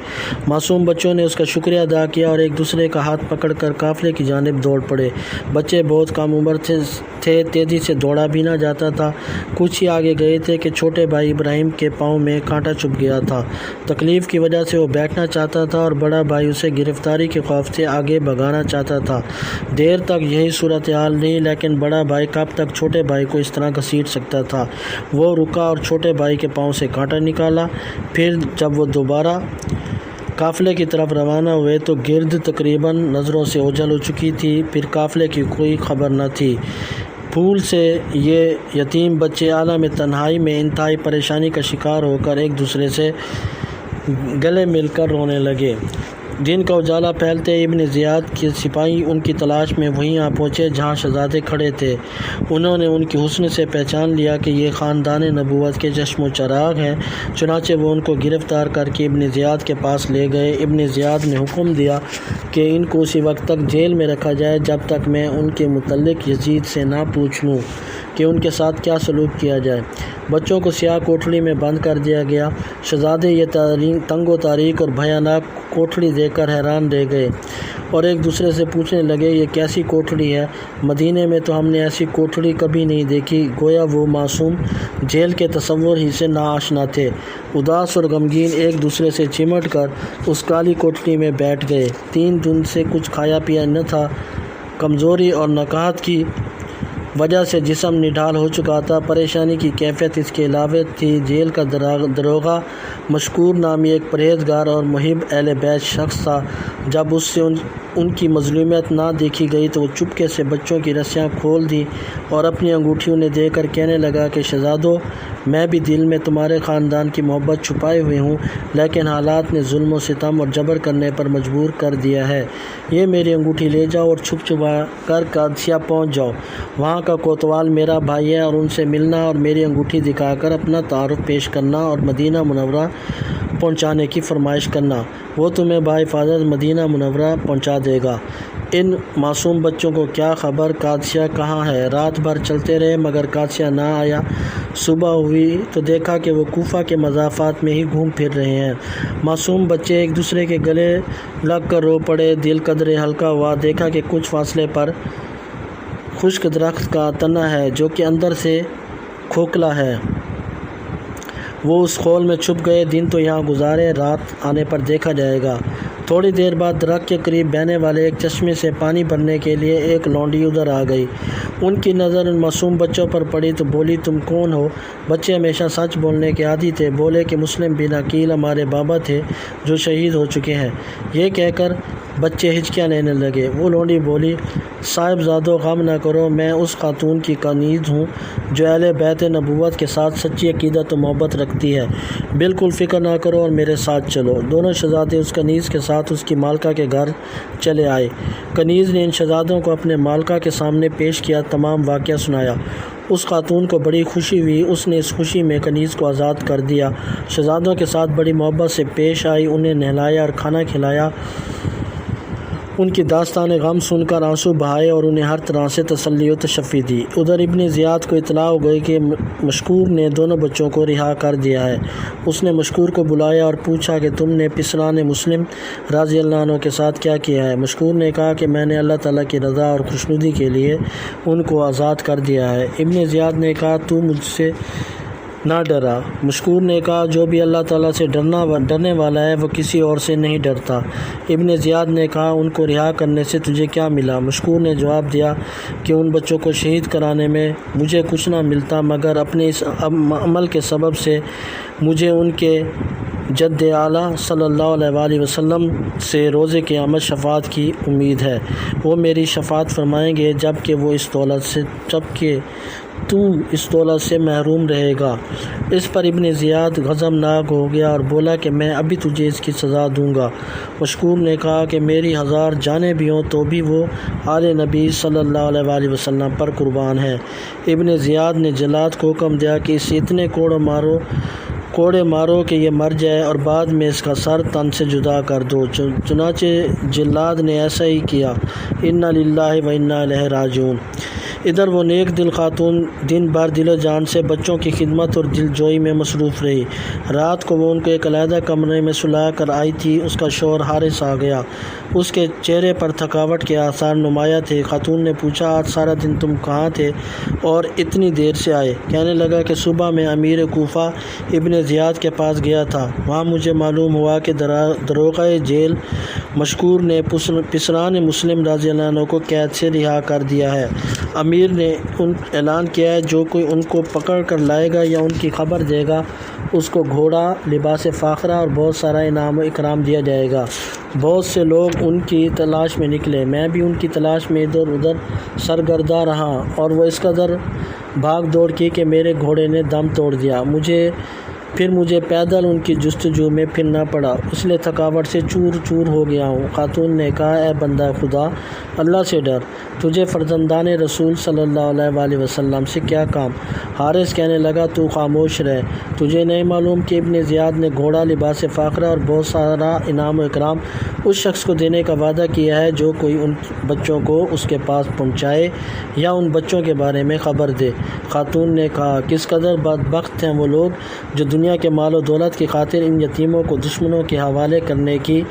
معصوم بچوں نے اس کا شکریہ ادا کیا اور ایک دوسرے کا ہاتھ پکڑ کر قافلے کی جانب دوڑ پڑے۔ بچے بہت کم عمر تھے، تیزی سے دوڑا بھی نہ جاتا تھا، کچھ ہی آگے گئے تھے کہ چھوٹے بھائی ابراہیم کے پاؤں میں کانٹا چبھ گیا تھا، تکلیف کی وجہ سے وہ بیٹھنا چاہتا تھا اور بڑا بھائی اسے گرفتاری کے خوف سے آگے بھگانا چاہتا تھا۔ دیر تک یہی صورتحال رہی، لیکن بڑا بھائی کب تک چھوٹے بھائی کو اس طرح گھسیٹ سکتا تھا۔ وہ رکا اور چھوٹے بھائی کے پاؤں سے کانٹا نکالا۔ پھر جب وہ دوبارہ قافلے کی طرف روانہ ہوئے تو گرد تقریباً نظروں سے اوجھل ہو چکی تھی، پھر قافلے کی کوئی خبر نہ تھی۔ پھول سے یہ یتیم بچے عالم تنہائی میں انتہائی پریشانی کا شکار ہو کر ایک دوسرے سے گلے مل کر رونے لگے۔ دن کا اجالا پھیلتے ابن زیاد کے سپاہی ان کی تلاش میں وہیں آ پہنچے جہاں شہزادے کھڑے تھے۔ انہوں نے ان کی حسن سے پہچان لیا کہ یہ خاندان نبوت کے چشم و چراغ ہیں، چنانچہ وہ ان کو گرفتار کر کے ابن زیاد کے پاس لے گئے۔ ابن زیاد نے حکم دیا کہ ان کو اسی وقت تک جیل میں رکھا جائے جب تک میں ان کے متعلق یزید سے نہ پوچھ لوں کہ ان کے ساتھ کیا سلوک کیا جائے۔ بچوں کو سیاہ کوٹڑی میں بند کر دیا گیا۔ شہزادے یہ تنگ و تاریک اور بھیانک کوٹڑی دیکھ کر حیران رہ گئے اور ایک دوسرے سے پوچھنے لگے، یہ کیسی کوٹڑی ہے؟ مدینے میں تو ہم نے ایسی کوٹڑی کبھی نہیں دیکھی۔ گویا وہ معصوم جیل کے تصور ہی سے ناآشنا تھے۔ اداس اور غمگین ایک دوسرے سے چمٹ کر اس کالی کوٹڑی میں بیٹھ گئے۔ 3 دن سے کچھ کھایا پیا نہ تھا، کمزوری اور نکاہت کی وجہ سے جسم نڈھال ہو چکا تھا۔ پریشانی کی کیفیت اس کے علاوہ تھی۔ جیل کا داروغہ مشکور نامی ایک پرہیزگار اور محب اہل بیت شخص تھا۔ جب اس سے ان کی مظلومیت نہ دیکھی گئی تو وہ چپکے سے بچوں کی رسیاں کھول دی اور اپنی انگوٹھیوں نے دے کر کہنے لگا کہ شہزادو، میں بھی دل میں تمہارے خاندان کی محبت چھپائے ہوئے ہوں، لیکن حالات نے ظلم و ستم اور جبر کرنے پر مجبور کر دیا ہے۔ یہ میری انگوٹھی لے جاؤ اور چھپا کر قادسیہ پہنچ جاؤ۔ وہاں کا کوتوال میرا بھائی ہے اور ان سے ملنا اور میری انگوٹھی دکھا کر اپنا تعارف پیش کرنا اور مدینہ منورہ پہنچانے کی فرمائش کرنا۔ وہ تمہیں بحفاظت مدینہ منورہ پہنچا دے گا۔ ان معصوم بچوں کو کیا خبر قادسیہ کہاں ہے؟ رات بھر چلتے رہے مگر قادسیہ نہ آیا۔ صبح ہوئی تو دیکھا کہ وہ کوفہ کے مضافات میں ہی گھوم پھر رہے ہیں۔ معصوم بچے ایک دوسرے کے گلے لگ کر رو پڑے۔ دل قدرے ہلکا ہوا، دیکھا کہ کچھ فاصلے پر خشک درخت کا تنا ہے جو کہ اندر سے کھوکھلا ہے۔ وہ اس خول میں چھپ گئے۔ دن تو یہاں گزارے، رات آنے پر دیکھا جائے گا۔ تھوڑی دیر بعد درخت کے قریب بہنے والے ایک چشمے سے پانی بھرنے کے لیے ایک لونڈی ادھر آ گئی۔ ان کی نظر ان معصوم بچوں پر پڑی تو بولی تم کون ہو؟ بچے ہمیشہ سچ بولنے کے عادی تھے، بولے کہ مسلم بن عقیل ہمارے بابا تھے جو شہید ہو چکے ہیں۔ یہ کہہ کر بچے ہچکیاں لینے لگے۔ وہ لونڈی بولی صاحبزادو غم نہ کرو، میں اس خاتون کی کنیز ہوں جو اہل بیت نبوت کے ساتھ سچی عقیدت و محبت رکھتی ہے، بالکل فکر نہ کرو اور میرے ساتھ چلو۔ دونوں شہزادے اس کنیز کے ساتھ اس کی مالکہ کے گھر چلے آئے۔ کنیز نے ان شہزادوں کو اپنے مالکہ کے سامنے پیش کیا، تمام واقعہ سنایا۔ اس خاتون کو بڑی خوشی ہوئی، اس نے اس خوشی میں کنیز کو آزاد کر دیا، شہزادوں کے ساتھ بڑی محبت سے پیش آئی، انہیں نہلایا اور کھانا کھلایا، ان کی داستان غم سن کر آنسو بہائے اور انہیں ہر طرح سے تسلی و تشفی دی۔ ادھر ابن زیاد کو اطلاع ہو گئی کہ مشکور نے دونوں بچوں کو رہا کر دیا ہے۔ اس نے مشکور کو بلایا اور پوچھا کہ تم نے پسران مسلم رضی اللہ عنہ کے ساتھ کیا کیا ہے؟ مشکور نے کہا کہ میں نے اللہ تعالیٰ کی رضا اور خوشنودی کے لیے ان کو آزاد کر دیا ہے۔ ابن زیاد نے کہا تو مجھ سے نہ ڈرا؟ مشکور نے کہا جو بھی اللہ تعالیٰ سے ڈرنے والا ہے وہ کسی اور سے نہیں ڈرتا۔ ابن زیاد نے کہا ان کو رہا کرنے سے تجھے کیا ملا؟ مشکور نے جواب دیا کہ ان بچوں کو شہید کرانے میں مجھے کچھ نہ ملتا مگر اپنے اس عمل کے سبب سے مجھے ان کے جد اعلیٰ صلی اللہ علیہ وآلہ وسلم سے روز قیامت شفاعت کی امید ہے۔ وہ میری شفاعت فرمائیں گے جبکہ تو اس دولت سے محروم رہے گا۔ اس پر ابن زیاد غضبناک ہو گیا اور بولا کہ میں ابھی تجھے اس کی سزا دوں گا۔ مشکور نے کہا کہ میری 1000 جانیں بھی ہوں تو بھی وہ آل نبی صلی اللہ علیہ وآلہ وسلم پر قربان ہے۔ ابن زیاد نے جلاد کو حکم دیا کہ اسے اتنے کوڑے مارو کہ یہ مر جائے اور بعد میں اس کا سر تن سے جدا کر دو۔ چنانچہ جلاد نے ایسا ہی کیا۔ انا للہ و انا الیہ راجعون۔ ادھر وہ نیک دل خاتون دن بھر دل و جان سے بچوں کی خدمت اور دل جوئی میں مصروف رہی۔ رات کو وہ ان کو ایک علیحدہ کمرے میں سلا کر آئی تھی۔ اس کا شوہر حارث آ گیا، اس کے چہرے پر تھکاوٹ کے آثار نمایاں تھے۔ خاتون نے پوچھا آج سارا دن تم کہاں تھے اور اتنی دیر سے آئے؟ کہنے لگا کہ صبح میں امیر کوفہ ابن زیاد کے پاس گیا تھا، وہاں مجھے معلوم ہوا کہ داروغہ جیل مشکور نے پسران مسلم رضی اللہ عنہ کو قید سے رہا کر دیا ہے۔ امیر نے اعلان کیا ہے جو کوئی ان کو پکڑ کر لائے گا یا ان کی خبر دے گا اس کو گھوڑا، لباس فاخرہ اور بہت سارا انعام و اکرام دیا جائے گا۔ بہت سے لوگ ان کی تلاش میں نکلے، میں بھی ان کی تلاش میں ادھر ادھر سرگرداں رہا اور وہ اس قدر بھاگ دوڑ کی کہ میرے گھوڑے نے دم توڑ دیا، پھر مجھے پیدل ان کی جستجو میں پھرنا پڑا، اس لیے تھکاوٹ سے چور چور ہو گیا ہوں۔ خاتون نے کہا اے بندہ خدا، اللہ سے ڈر، تجھے فرزندان رسول صلی اللہ علیہ وآلہ وسلم سے کیا کام؟ حارث کہنے لگا تو خاموش رہ، تجھے نہیں معلوم کہ ابن زیاد نے گھوڑا، لباس فاخرہ اور بہت سارا انعام و اکرام اس شخص کو دینے کا وعدہ کیا ہے جو کوئی ان بچوں کو اس کے پاس پہنچائے یا ان بچوں کے بارے میں خبر دے۔ خاتون نے کہا کس قدر بدبخت ہیں وہ لوگ جو دنیا کے مال و دولت کی خاطر ان یتیموں کو دشمنوں کے حوالے کرنے کی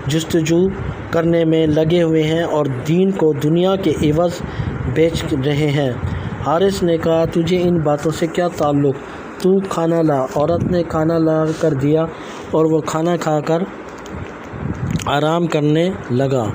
جستجو کرنے میں لگے ہوئے ہیں اور دین کو دنیا کے عوض بیچ رہے ہیں۔ حارث نے کہا تجھے ان باتوں سے کیا تعلق؟ تو کھانا لا۔ عورت نے کھانا لا کر دیا اور وہ کھانا کھا کر آرام کرنے لگا۔